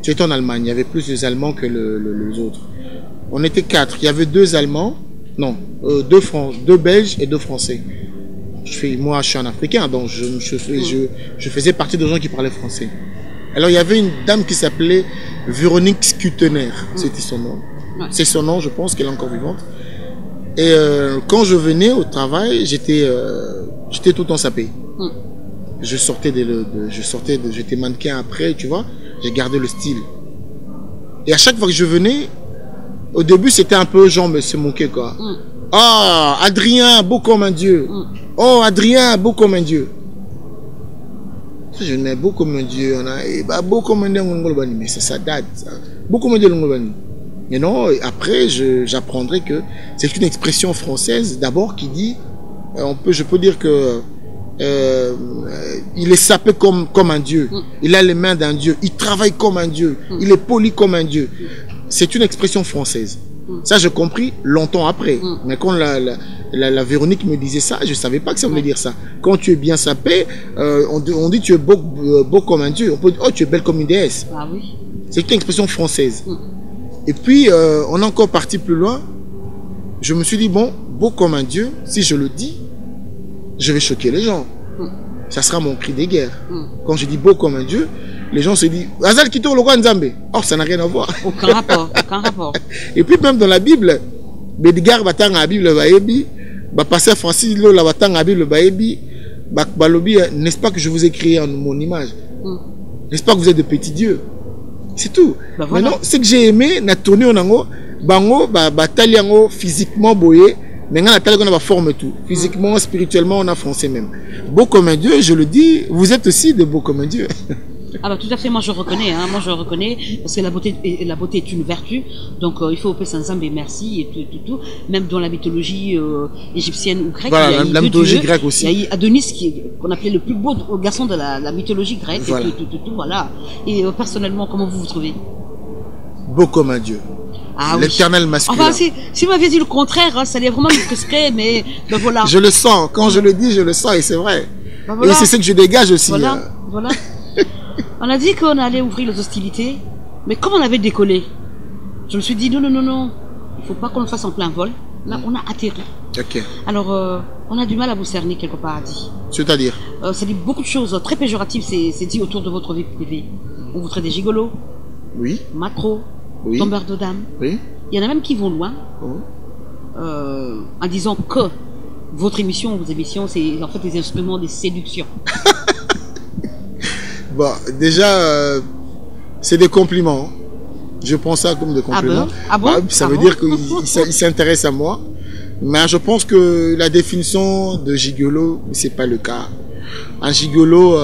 J'étais en Allemagne, il y avait plus d'Allemands que les autres. On était 4, il y avait 2 Allemands, non, 2 Belges et 2 Français. Moi, je suis un Africain, donc je faisais partie des gens qui parlaient français. Alors, il y avait une dame qui s'appelait Véronique Skutener, c'était son nom. C'est son nom, je pense qu'elle est encore vivante. Et quand je venais au travail, j'étais tout le temps sapé. J'étais mannequin après, tu vois. J'ai gardé le style. Et à chaque fois que je venais, au début, c'était un peu genre, mais c'est moqué, quoi. Ah, Adrien, beau comme un dieu. Oh, Adrien, beau comme un dieu. Je mets beau comme un dieu. Beau comme un dieu, mais ça date. Beau comme un dieu, mais non, après, j'apprendrai que c'est une expression française, d'abord, qui dit, je peux dire que il est sapé comme un dieu. Il a les mains d'un dieu. Il travaille comme un dieu. Il est poli comme un dieu. C'est une expression française. Ça, j'ai compris longtemps après. Mais quand la Véronique me disait ça, je ne savais pas que ça voulait dire ça. Quand tu es bien sapé, on dit tu es beau comme un dieu. On peut dire, oh, tu es belle comme une déesse. Ah oui. C'est une expression française. Et puis, on est encore parti plus loin. Je me suis dit, bon, beau comme un dieu, si je le dis, je vais choquer les gens. Ça sera mon cri de guerre. Quand je dis beau comme un dieu, les gens se disent, Azal Kito le roi Nzambe. Or, ça n'a rien à voir. Aucun rapport, aucun rapport. Et puis, même dans la Bible, Bédigar batang la Bible baebi, passer Francis lo la batang la Bible baebi, balobi, n'est-ce pas que je vous ai créé en mon image? N'est-ce pas que vous êtes de petits dieux? C'est tout. Bah, voilà. Maintenant, ce que j'ai aimé, na tourné en ango, bango, batali ango physiquement boyé, mais on a la forme tout. Physiquement, spirituellement, on a français même. Beau comme un dieu, je le dis, vous êtes aussi de beau comme un dieu. Ah bah tout à fait, moi je reconnais, hein, moi je reconnais, parce que la beauté est une vertu, donc il faut opérer ensemble et merci et tout, même dans la mythologie égyptienne ou grecque, voilà, il y a la mythologie grecque aussi. Il y a Adonis qu'on appelait le plus beau garçon de la mythologie grecque, voilà. Et tout, voilà. Et personnellement, comment vous trouvez? Beau comme un dieu. Ah, l'éternel oui. masculin. Enfin, si vous m'aviez dit le contraire, hein, ça allait vraiment me frustrer, mais ben voilà. Je le sens, quand je le dis, je le sens et c'est vrai. Ben voilà. Et c'est ce que je dégage aussi. Voilà, voilà. On a dit qu'on allait ouvrir les hostilités, mais comme on avait décollé, je me suis dit non, il faut pas qu'on le fasse en plein vol. Là, on a atterri. Ok. Alors, on a du mal à vous cerner quelque part, dit. C'est-à-dire ça dit beaucoup de choses très péjoratives, c'est dit autour de votre vie privée. On vous traite des gigolos, oui, macros, oui, tombeurs de dames. Oui. Il y en a même qui vont loin, en disant que votre émission, vos émissions, c'est en fait des instruments de séduction. Bon, déjà, c'est des compliments. Je prends ça comme des compliments. Ah bon? Ça veut dire qu'il s'intéresse à moi. Mais je pense que la définition de gigolo, c'est pas le cas. Un gigolo,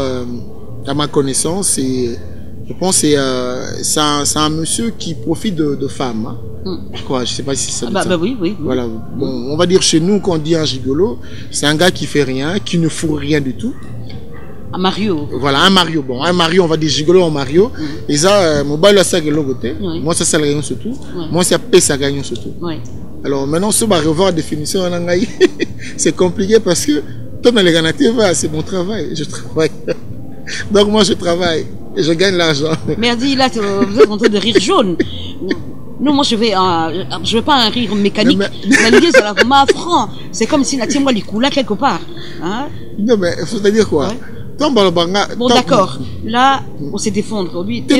à ma connaissance, je pense que c'est un monsieur qui profite de femmes. Hein. Quoi, je sais pas si ça veut dire. Oui. Voilà. Bon, on va dire chez nous, quand on dit un gigolo, c'est un gars qui fait rien, qui ne fout rien du tout. Un Mario. Voilà, un Mario. Bon, un Mario, on va dire gigolo en Mario. Et ça, mon bail, ça, côté. Moi, ça gagne surtout. Moi, ça paie, ça gagne surtout. Oui. Alors maintenant, ce va revoir la définition en anglais. C'est compliqué parce que, comme les ganatés, c'est mon travail. Je travaille. Donc moi, je travaille. Et je gagne l'argent. Mais dit là, vous êtes en train de rire jaune. Non, moi, je vais pas un rire mécanique. Mais l'idée, c'est vraiment franc. C'est comme si la tienne, moi, les coula quelque part. Hein? Non, mais c'est-à-dire quoi? Ouais. Bon, d'accord. Là, on s'est défendre. Lui, non,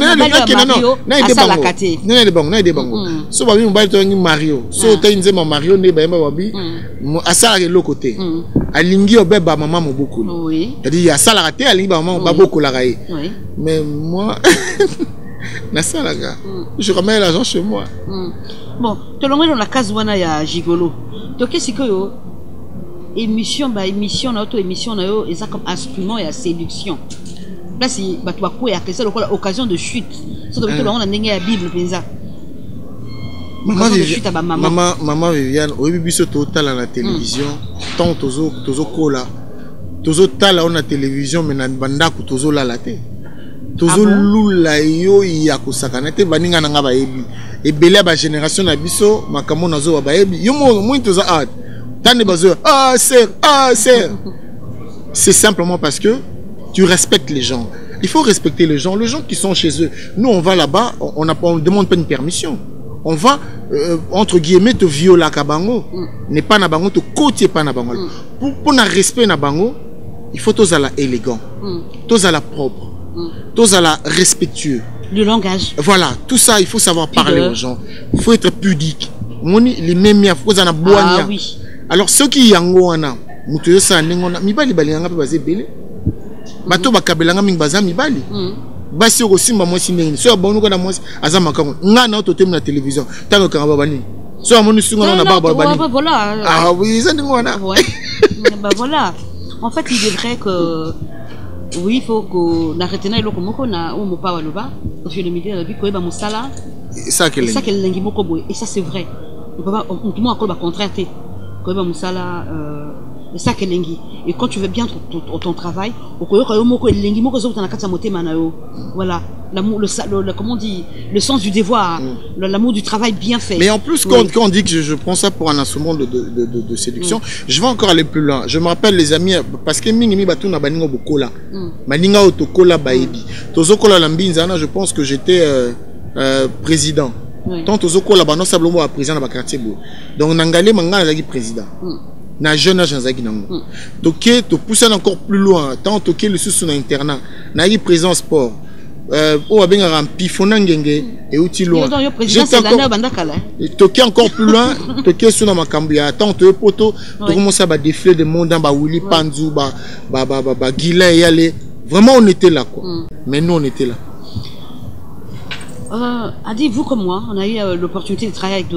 so ba mi mobile to ngi Mario so to nze ma Mario ne ba babi asala ke lokote alingi obeba maman moboko oui c'est-à-dire asala raté alingi ba maman baboko la raé mais moi na sala ga je ramène l'argent chez moi. Bon, te longue dans la case wana ya gigolo to qu'est-ce que yo émission na auto émission na yo et ça comme instrument et à séduction. Là si ba toi quoi que c'est l'occasion de chute. Ça doit être on a ndenge ya Bible penza. Maman Viviane, au début biso total à la télévision, tant tozo kola. Tozo tala on a télévision mais na banda ku tozo la té. Tozo lula yo ya ko sakana te baninga na nga ba yebi. E belé ba génération na biso makamo nazo ba yebi. Yo mo toza art. Tane bazo c'est simplement parce que tu respectes les gens. Il faut respecter les gens qui sont chez eux. Nous on va là-bas, on demande pas une permission. On va entre guillemets te violer à kabango. N'est pas na bango te côté pas na bango. Pour na respect na bango, il faut tous à la élégant, tous à la propre, tous à la respectueux. Le langage. Voilà, tout ça il faut savoir parler aux gens. Il faut être pudique. Moni les mêmes faut en boania. Oui. Alors ceux qui yango wana, mutu ça ngona mibali bali nga pe bazé belé. Bato bakabelanga mingi baza mibali. Basi aussi maman sineni so bonu ko na mwasi azama kango nga na to na télévision tango ka babani so amoni singo na babani voilà ah oui ça ndingo na ouais bah voilà en fait il est vrai que oui il faut que na retena iloko moko na o mopa waloba parce que le milieu na bi ko ba musala ça que lengi moko boy et ça c'est vrai on peut pas tout le monde encore ba contraire ko ba musala ça que lengi et quand tu veux bien ton travail voilà l'amour le comment on dit le sens du devoir l'amour du travail bien fait. Mais en plus quand on dit que je prends ça pour un instrument de séduction, je vais encore aller plus loin. Je me rappelle les amis parce que mingi batu na baninga bokola baninga otokola baebi tozokola la mbinzana je pense que j'étais président. Tant tozokola bano sablomo président na ba quartier bo donc nangale mangana zaki président na jeune âge nazaki nango toke to pousser encore plus loin tant toke le sous na internat na yi présence sport o abenga rampi fona ngenge et outi loin toke encore plus loin toke sous na makambu ya tant to poto to commencer ba défiler de monde ba Willy Panzu ba Guilain yale vraiment on était là quoi mais nous on était là. Adi, vous comme moi on a eu l'opportunité de travailler avec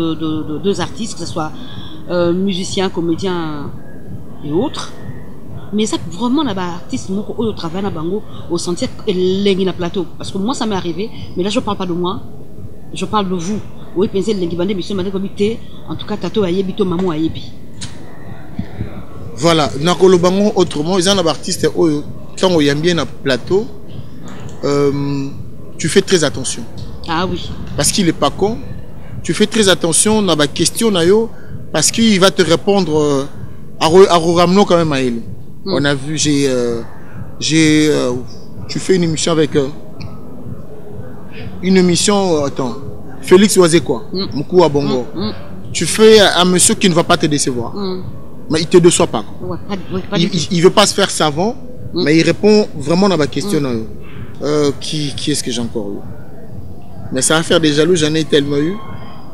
deux artistes que ce soit musiciens, comédiens et autres. Mais ça, vraiment, là, artiste, au travail, na bango, au sentir l'engi na plateau. Parce que moi, ça m'est arrivé, mais là, je parle pas de moi, je parle de vous. Oui, pensez l'engi bandé, monsieur, madame, en tout cas, tato ayebi, to maman ayebi. Voilà, nakolo bango autrement, ils ont un artiste, quand il y a bien un plateau, tu fais très attention. Ah oui. Parce qu'il est pas con, tu fais très attention dans la question, parce qu'il va te répondre à ramener quand même à elle. On a vu, tu fais une émission avec une émission, attends, Félix Oisé quoi, Moukou à Bongo. Tu fais un monsieur qui ne va pas te décevoir, mais il te déçoit pas. Ouais, il veut pas se faire savant, mais il répond vraiment dans ma question. Qui est-ce que j'ai encore eu? Mais ça va faire des jaloux, j'en ai tellement eu.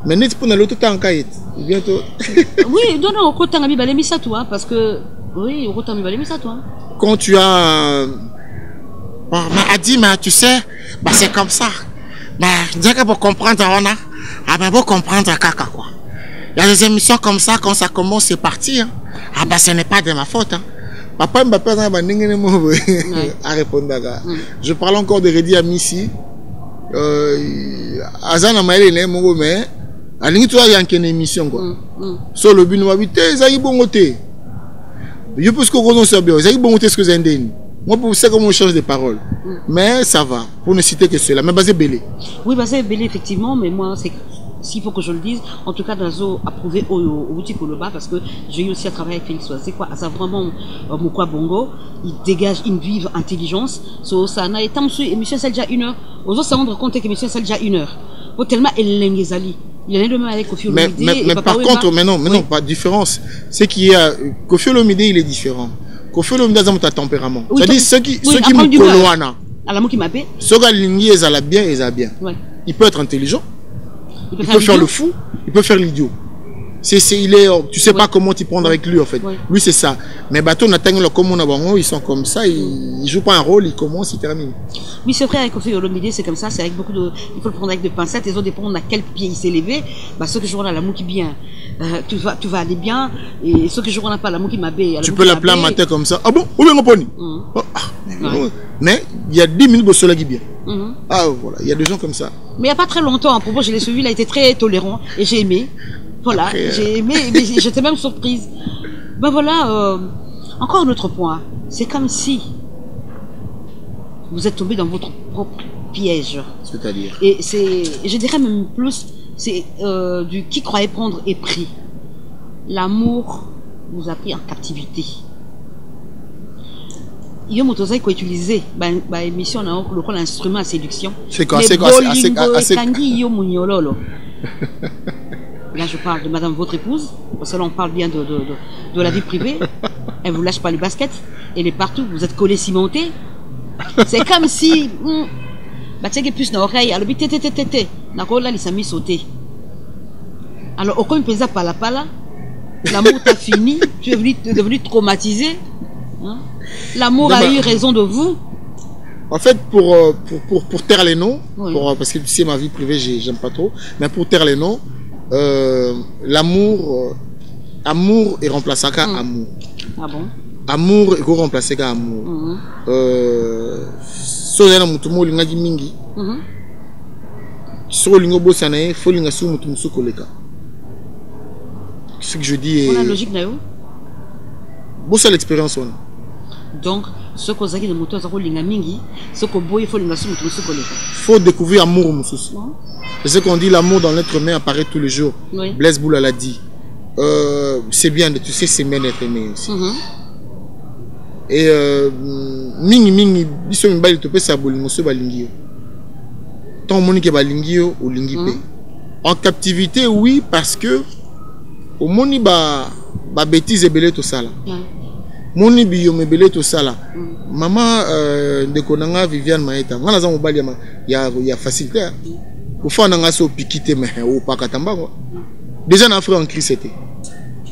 Mais n'est-ce pas dans l'autre temps en cahier bientôt. Oui, non, au côté de Balemi ça toi, parce que oui, au côté de Balemi ça toi. Quand tu as a dit, mais tu sais, bah c'est comme ça. Mais dès que pour comprendre, on a, ah ben pour comprendre caca quoi. Il y a des émissions comme ça, quand ça commence, c'est parti. Hein. Ah ben ce n'est pas de ma faute. Hein. Papa m'a pas à répondre. Je parle encore de Redi à Missi. Azana Maël est mon mais à l'intérieur il y a une émission quoi. Sur le but de m'habiter, ça y est bon côté. Je pense qu'on sait bien. Ça y est bon côté ce que j'ai dit. Moi pour ça comment on change de parole. Mais ça va. Pour ne citer que cela. Mais basé Belé. Oui basé Belé effectivement, mais moi c'est s'il faut que je le dise, en tout cas Dazo approuvé au boutique Koloba parce que j'ai eu aussi à travailler avec Félix Oisé quoi, ça vraiment Moukoua Bongo, il dégage une vive intelligence. So ça n'a été émission c'est déjà 1 heure. Aux autres se rendre compte que l'émission c'est déjà 1 heure. Pour tellement elle l'engezali. Il y en a demain avec Kofi Olomide. Mais par contre, mais non, pas de différence. C'est qu'il y a Kofi Olomide, il est différent. Kofi Olomide a un tempérament. C'est-à-dire ceux qui me coloana. À la mot qui m'a payé. Ceux qui lingi ils ont bien, ils ont bien. Il peut être intelligent. Il peut faire le fou, il peut faire l'idiot. Tu sais pas comment t'y prendre avec lui en fait. Lui c'est ça. Mais bateau n'atteint le comme on a ils sont comme ça, ils jouent pas un rôle, ils commencent, ils terminent. Oui c'est vrai avec Kofi Olomide c'est comme ça, c'est avec beaucoup de, il faut le prendre avec des pincettes. Les autres dépendent à quel pied il s'est levé. Bah ceux que je vois là, l'amour qui bien, tu vas aller bien. Et ceux que je vois pas l'amour qui m'a bé. Tu peux l'appeler un matin comme ça. Ah bon, où bien on pony. Mais il y a 10 minutes au soleil qui bien. Ah voilà, il y a des gens comme ça. Mais il n'y a pas très longtemps, à propos, je l'ai suivi, il a été très tolérant et j'ai aimé. Voilà, j'ai aimé, mais j'étais même surprise. Ben voilà, encore un autre point. C'est comme si vous êtes tombé dans votre propre piège. C'est-à-dire? Et c'est, je dirais même plus, c'est du qui croyait prendre est pris. L'amour vous a pris en captivité. Il y a motosa qui utilisé bah émission le rôle instrument à séduction. C'est quoi Là je parle de madame votre épouse parce que là on parle bien de la vie privée. Elle vous lâche pas le basket, elle est partout, vous êtes collés cimentés. C'est comme si bah tu sais plus dans l'oreille, alors tété na ko là il s'est mis sauter. Alors au comme pesa pala l'amour t'a fini, tu es devenu traumatisé. Hein? L'amour a eu raison de vous. En fait, pour taire les noms, parce que tu sais, ma vie privée, j'aime pas trop, mais pour taire les noms, l'amour, amour est remplacé par amour. Ah bon? Amour est remplacé par amour. So yana mutumo linga mingi. So lingo bosanae, faut linga su mutumo su koleka. Ce que je dis est. On a logique d'ailleurs. Bossa l'expérience on. Donc, ce que vous avez de moteur, ce que vous faut découvrir l'amour. C'est ce qu'on dit, l'amour dans l'être humain apparaît tous les jours. Blaise Boula l'a dit. C'est bien, tu sais, c'est bien d'être aimé aussi. Et mingi, biso mbali to pesa bolingo so balingio. Tant moni ke balingio ou lingipe. En captivité, oui, parce que au moni ba bêtise belé tout ça là. Moni biyo mebele tout ça là. Maman de konanga Viviane Maeta. Ngana za mobali ya facilité. Au fond nanga so pikite mais au pakatamba quoi. Déjà na frère en Christ c'était.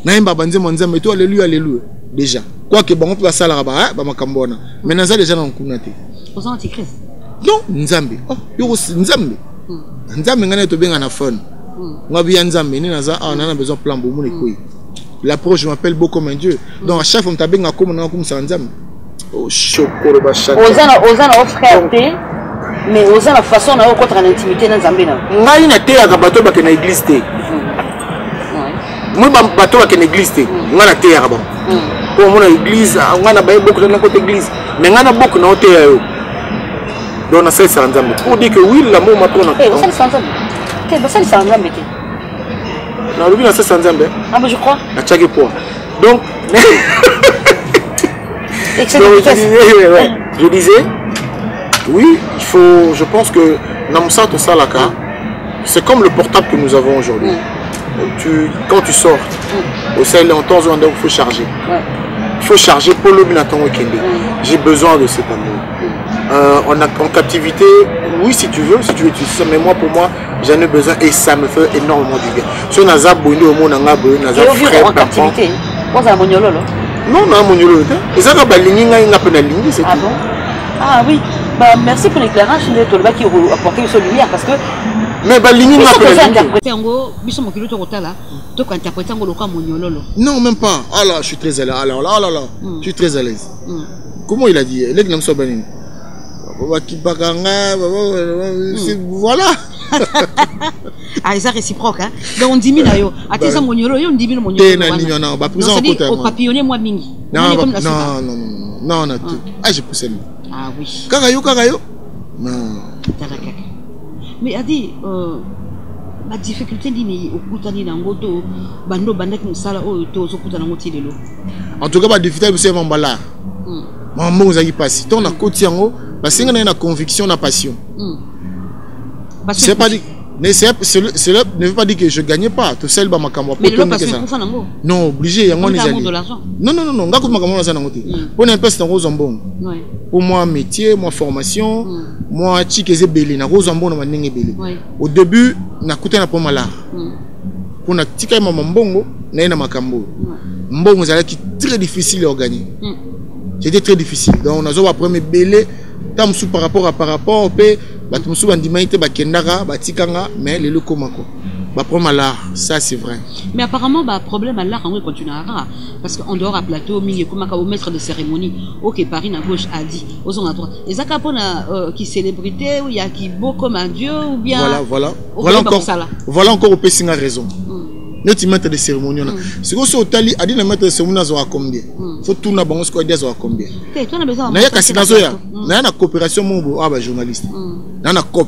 Na imba banze monzambe to alléluia alléluia. Déjà. Quoi que bon on peut ça là ba makambona. Mais naza déjà na kunate. Aux antichrist. Non, nzambe. Oh, yo nzambe. Nzambe ngana to benga na phone. Ngabi ya nzambe ni naza on a besoin plan bo moni koyi. l'approche, je m'appelle beau comme un dieu. Donc à chaque fois, on a comme ça. Oh, chocolat, bachat. Osana frère, mais osana la façon na contre l'intimité dans Zambina. Ngai na te ya bato ba na église te. Moi bato ba na église te. Nga na te ya ba. Pour mon église, nga na ba beaucoup na côté église, mais nga na beaucoup na te ya yo. Donc na ça Nzambe. Pour dire que oui, l'amour m'a trop na. Eh, ça c'est Nzambe. Qu'est-ce que c'est Nzambe? Na rubi na ça Nzambe. Ah mais je crois. Na tchaki point. Donc je disais, oui, il faut, je pense que Namsa Tosalaka, c'est comme le portable que nous avons aujourd'hui. Quand tu sors, au sein en temps où il faut charger. Il faut charger pour le Binaton Kende. J'ai besoin de cet amour. En captivité, oui, si tu veux ça, mais moi, pour moi, j'en ai besoin et ça me fait énormément du bien. Si on a Zabouni au monde, on a frère, en captivité. Vous avez mon yolo, non, non, mon yolo. Et ça, c'est ah bon? Ah oui. Bah, merci pour l'éclairage. Je vais qui apporter sur lumière parce que. Mais bah, l'igni n'a pas interprété en gros, biso mo kiloto kotala, to ko interpréter en gros loka monyololo. Non, même pas. Ah là, je suis très à l'aise. Alors là, là, là, je suis très à l'aise. Comment il a dit? Les gens sont bénis. Voilà. Ah, c'est réciproque, hein. Donc on dit mina yo. Ati ça monyolo, yo on dit mina monyolo. Non, non, bah plus en côté. Au papillonner moi mingi. Non, non, non, tout. Ah, j'ai poussé lui. Ah oui. Kagayo. Non. Mais a dit la difficulté dini okutani na ngoto bando bandaki musala oyo to zokuta na ngoti lelo. En tout cas ba difficulté c'est mambala. Maman vous avez passé. Ton na koti yango parce que na conviction na passion. C'est pas dit mais cela ne veut pas dire que je gagnais pas. Tout seul ba makambo mais le passion pour ça nango. Non, obligé yango les alliés. Non, ngako makambo na ça ngoti. Pour n'importe dans Rosambon. Ouais. Pour moi métier, moi formation, moi chikeze belé na Rosambon na manenge belé. Au début na kuta na poma là. Pour na tika mama mbongo na makambo. Mbongo zalaki très difficile à gagner. C'était très difficile. Donc on a zo premier belé tam sous par rapport pe batumsu bandimaite bakendaka batikanga mais les locaux mako. Bah problème là, ça c'est vrai. Mais apparemment bah problème là quand on continue à parce qu'on dehors à plateau mingi comme au maître de cérémonie OK Paris à gauche a dit aux on à droite. Et ça capona qui célébrité ou il y a qui beau comme un dieu ou bien voilà encore au Pessinga raison. Notre maître de cérémonie c'est que au Tali a dit le maître de cérémonie à combien faut tout na bango squad à combien na ya kasi nazo ya na na coopération mon ah bah journaliste na cop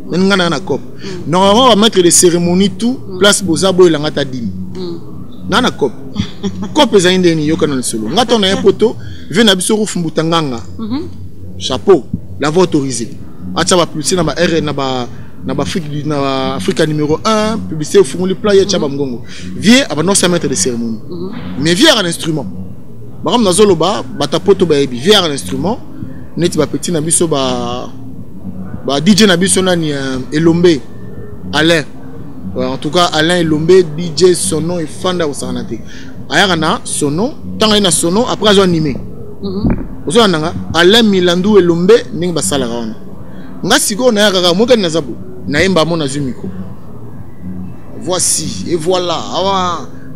na cop normalement on va mettre les cérémonies tout place bozabo et langata dim na cop cop za indeni yo kana solo ngata na un poteau vient na biso rufumbuta nganga chapeau la voie autorisée acha ba publicité na ba R na Afrique numéro 1 publicité au fond le plat ya chaba mgongo vieux abandon ça mettre des cérémonies mais vieux un instrument baram na zoloba batapoto ba ebi vieux un instrument net ba petit na biso ba DJ na biso nani Elombe Alain en tout cas Alain Elombe DJ sono et fanda au sanate ayaka na sono tanga na sono après zo animé ozo nanga Alain Milandu Elombe ning basala wana nga siko na yaka moka na zabu na yemba mona zumiko voici et voilà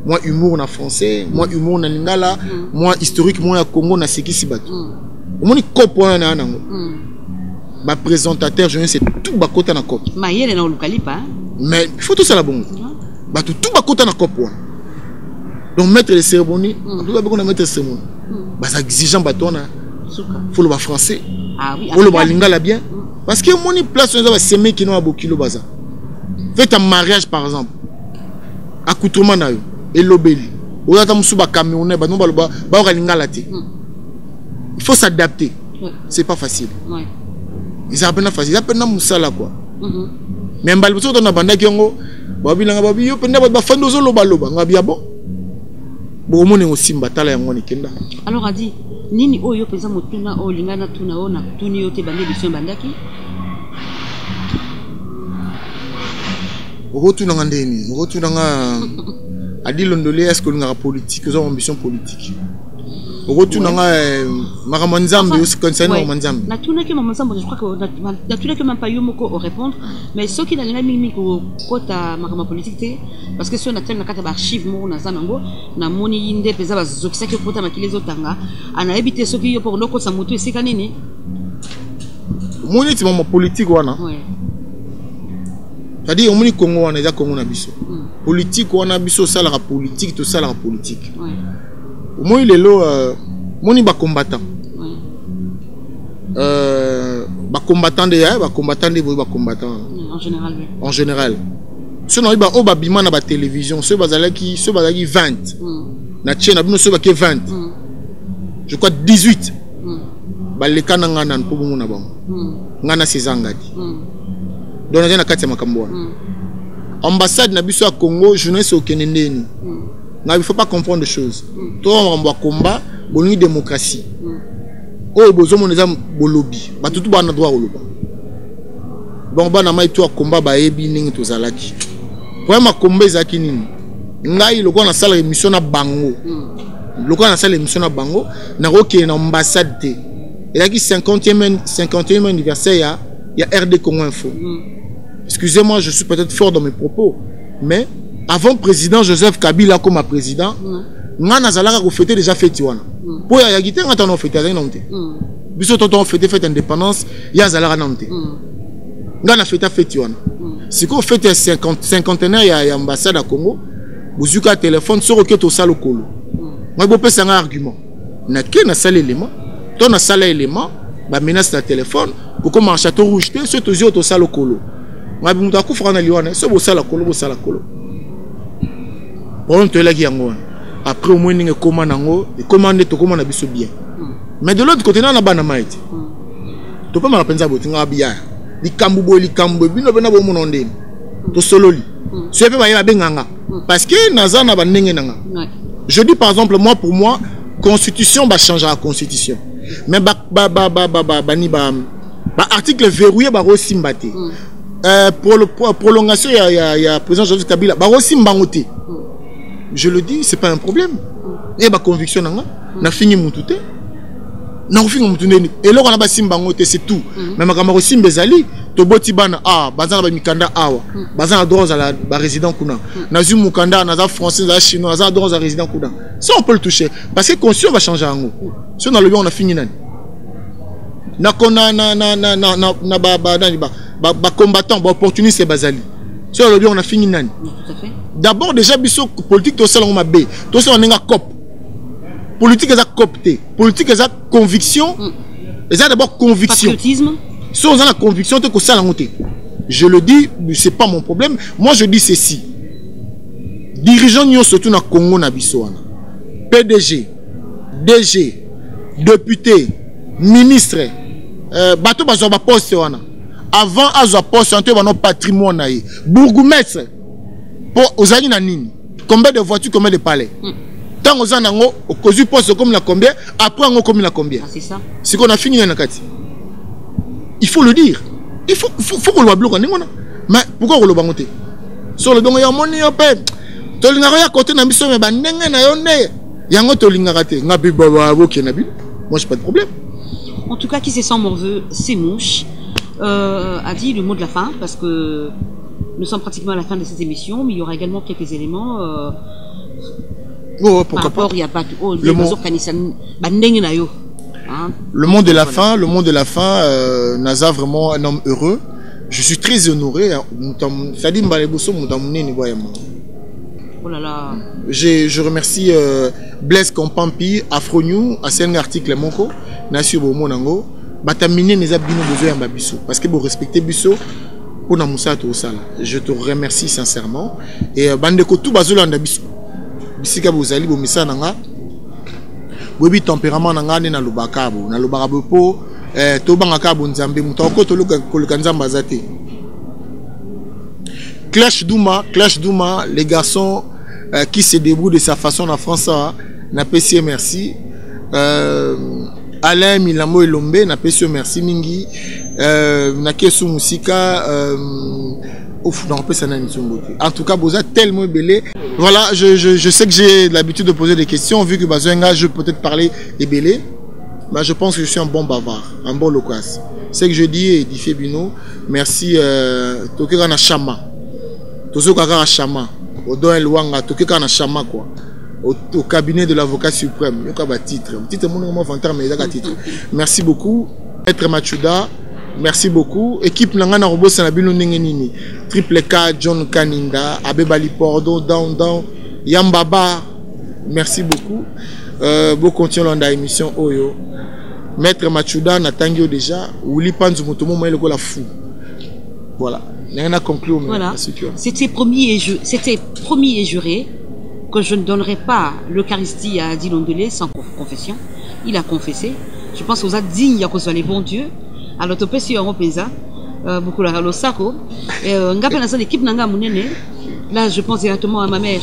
moi humour na français moi humour na lingala moi historique moi ya Congo na sekisi batu omoni kopo na nango ba présentateur je sais tout ba kota na kopo mayele na olukalipa mais il faut tout ça la bongo ba tout ba kota na kopo donc mettre les cérémonies tout ba ko na mettre cérémonie ba ça exigeant batona faut le ba français ah oui faut le ba lingala bien parce que mon place on va s'aimer qui n'ont pas beaucoup kilo baza. Faites un mariage par exemple. Accoutrement na yo et l'obéli. Ou ya tamusu ba camionneur ba no ba ba lingala te. Il faut s'adapter. C'est pas facile. Ouais. Ils apprennent facile, ils apprennent musala quoi. Mais mbali boso na banda kiongo ba bilanga ba biyo penda ba fando zo loba ngabia bo. Bo mone osimba tala yango ni kenda. Alors a dit nini oyo pesa motuna o lingana tuna ona tuni yote bande biso bandaki rotuna ngandeni rotuna nga adi londolé est-ce que nous avons politique nous avons ambition politique Retour dans Maman Nzambe aussi concernant Maman Nzambe. Na tuna que Maman Nzambe, je crois que na tuna que même pas yo moko au répondre, mais ceux qui n'ont mimi ko kota Maman politique parce que si on a tel na kata archive mo na zanango na moni inde peza ba zokisa que kota makile zotanga ana éviter ceux qui yo pour loko sa moto esika nini. Moni ti Maman politique wana. C'est-à-dire au moni Congo wana za Congo na biso. Politique wana biso sala la politique to sala la politique. Moi il est là moni ba combattant. Ba combattant en général. En général. Ceux qui ba o ba bima na ba télévision, ceux bazalaki 20. Na tchena bino ceux ba 20. Je crois 18. Ba leka na ngana pour mona ba. Ngana sezangadi. Donc na kati makambo. Ambassade na biso à Congo, jeunesse au Kenendeni. Il ne faut pas comprendre des choses. Toi, on va combat, on a démocratie. Oh, besoin de lobby. Tout le monde a droit au lobby. Bon, on a tout combat, bah, ebi ning to zalaki. Pour ma combat zaki ning. Ngai le quoi na salle émission na bango. Le quoi na salle émission na bango. Na roki na ambassade. Il y a qui 51e anniversaire. Il y a RD Congo Info. Excusez-moi, je suis peut-être fort dans mes propos, mais avant président Joseph Kabila comme président, ngana zalaka ko fêter déjà fête wana. Po ya gité ngata no fêter za nonte. Biso toto fête indépendance, ya zalaka nonte. Ngana fête wana. Si ko fête 50e ya ambassade à Congo, buzuka téléphone sur que to sala kolo. Moi bo pesa nga argument. Na ke na sala élément, to na sala élément, ba menace na téléphone, ko comme un château rouge te, so to zio to sala kolo. Moi bu ta ku fana liwana, so bo sala kolo. Bon, tu es là qui après au moins il commande et commande to commande biso bien. Mais de l'autre côté na bana maïti. Tu peux me penser botinga bien. Li kambu bino bena bo mononde. To sololi. Ce fait ba benganga parce que naza na ba ndenge nanga. Je dis par exemple moi pour moi constitution va changer la constitution. Mais article verrouillé ba rosimbate. Pour le prolongation il y a président Joseph Kabila ba rosimbangote. Je le dis, c'est pas un problème. Et ma conviction n'a fini mon tout. N'a fini mon tout. Et là on a basim bangote c'est tout. Mais ma camarade sim bezali, to boti bana bazana ba mikanda awa. Bazana droit à la résident kuna. Nazu mukanda naza français naza chinois naza droit à résident kuna. Ça on peut le toucher parce que conscience va changer en haut. Si on a le bien on a fini nan. Na kona na ba combattant ba opportuniste c'est bazali. Si on a le bien on a fini nan. D'abord déjà biso politique to salon ma bé to salon nga cop politique est copté politique est conviction et ça d'abord conviction patriotisme si on a la conviction que ça la monter je le dis c'est pas mon problème moi je dis ceci dirigeants nous surtout na Congo na biso wana PDG DG député ministre bato bazo ba poste wana avant azo poste entre ba no patrimoine na ye bourgmestre aux années nanini combien de voitures combien de palais tant aux années au cosu poste comme la combien après on comme la combien c'est ça c'est qu'on a fini dans la il faut le dire il faut qu'on le bloque mais pourquoi on le bangote sur le don ya moni opé to linga ya côté na biso me bandenge na yo ne yango to linga raté ngabi baba boki na bi moi j'ai pas de problème. En tout cas qui se sent morveux c'est mouche a dit le mot de la fin parce que nous sommes pratiquement à la fin de cette émission, mais il y aura également quelques éléments. Par rapport, il y a pas le monde de la fin, Naza vraiment un homme heureux. Je suis très honoré. Oh là là. Je remercie Blaise Kompampi, Afronew, Asen article Moko, Nassio Bomonango, Batamine Neza Bino Bozo Babiso. Parce que vous respectez Biso. Je te remercie sincèrement et bandeko tout bazolo ndabiso bisika bozali bo misa nanga bobi tempérament nanga na lobaka po to bangaka bo nzambe mutako to luka nzamba zate Clash Douma les garçons qui se débrouillent de sa façon en France na PC merci Alain Milamo Elombe na PC merci mingi na kesu musika Ouf, non, ça n'a en tout cas, vous êtes tellement belé. Voilà, je sais que j'ai l'habitude de poser des questions, vu que Bazoenga, je peux peut-être parler des belés. Mais je pense que je suis un bon bavard, un bon loquace. C'est que je dis, Edifé Bino, merci, Tokekana Chama. Tokekana Chama. Odon Elwanga, Tokekana Chama, quoi. Au cabinet de l'avocat suprême. Il y a un titre. Titre, mais il y a un titre. Merci beaucoup, Maître Machuda. Merci beaucoup. Équipe Nangana Robo Sanabino Nengenini. Triple K, John Kaninda, Abebali Pordo, Down, Yambaba. Merci beaucoup. Bon continuons dans l'émission Oyo. Maître Machuda, Natangio déjà. Ouli Panzu Motomo, moi, il est fou. Voilà. Nangana conclut. Voilà. C'était promis et juré que je ne donnerai pas l'Eucharistie à Adi Londelé sans confession. Il a confessé. Je pense aux dignes à cause des bons dieux. Alors, tu peux si on repesa, beaucoup la Sako. Et l'équipe Nanga Mounene. Là, je pense directement à ma mère,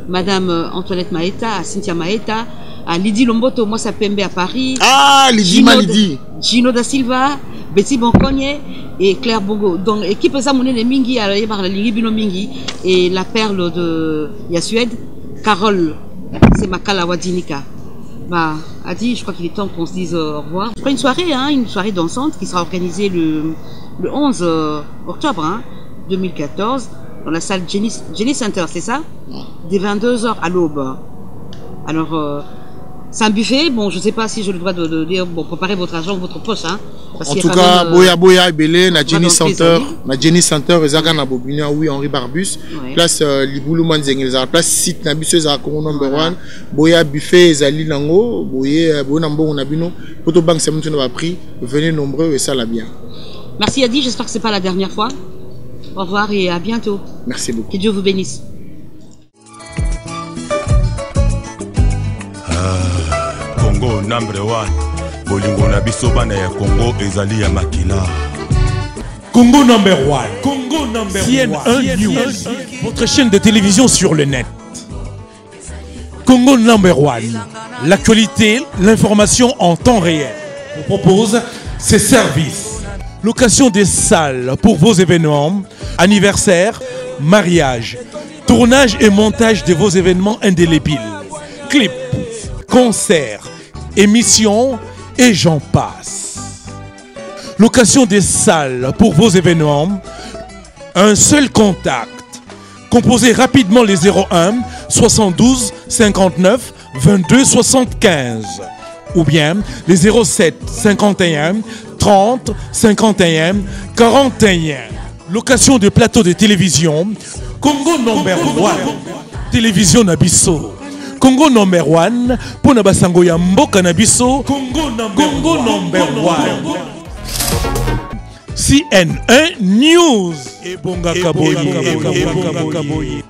Madame Antoinette Maeta, à Cynthia Maeta, à Lydie Lomboto, moi, ça Pembe à Paris. Ah, Lydie Malidi. Gino da Silva, Betty Boncogne et Claire Bongo. Donc, équipe ça Mounene Mingi, à la Ligue Bino Mingi, et la perle de Suède, Carole, c'est Makala Wadinika. Bah, Adi, je crois qu'il est temps qu'on se dise au revoir. Je crois une soirée dansante qui sera organisée le 11 octobre 2014 dans la salle Jenny Center, c'est ça? Dès 22h à l'aube. Alors, c'est un buffet. Bon, je ne sais pas si j'ai le droit de dire, bon, préparez votre argent, votre poche. Hein, en tout cas, Boya Belé, na Jenny Center, Ezaga na Bobinia, oui, Henri Barbus, place Liboulou Manzengel, place site Nabisseux Zakongo number 1, Boya Buffet, Ezali Nango, Boya Bonambo Nabino, Poto Bank Samutu n'a pas pris, venez nombreux et ça l'a bien. Merci Adi, j'espère que ce n'est pas la dernière fois. Au revoir et à bientôt. Merci beaucoup. Que Dieu vous bénisse. Congo number 1. Bolingo na biso bana ya Congo ezali ya makila. Congo number 1. Congo number 1. CNN1 News. Votre chaîne de télévision sur le net. Congo number 1. L'actualité, l'information en temps réel. On propose ces services. Location des salles pour vos événements, anniversaires, mariages, tournage et montage de vos événements indélébiles, clips, concerts, émissions et j'en passe. Location des salles pour vos événements, un seul contact. Composez rapidement les 01 72 59 22 75 ou bien les 07 51 30 51 41. Location de plateaux de télévision. Congo number 1. Télévision Nabiso. Congo number 1. Pona basango ya mboka Nabiso. Congo number 1. CNN1 News. Et Bonga Kaboyi.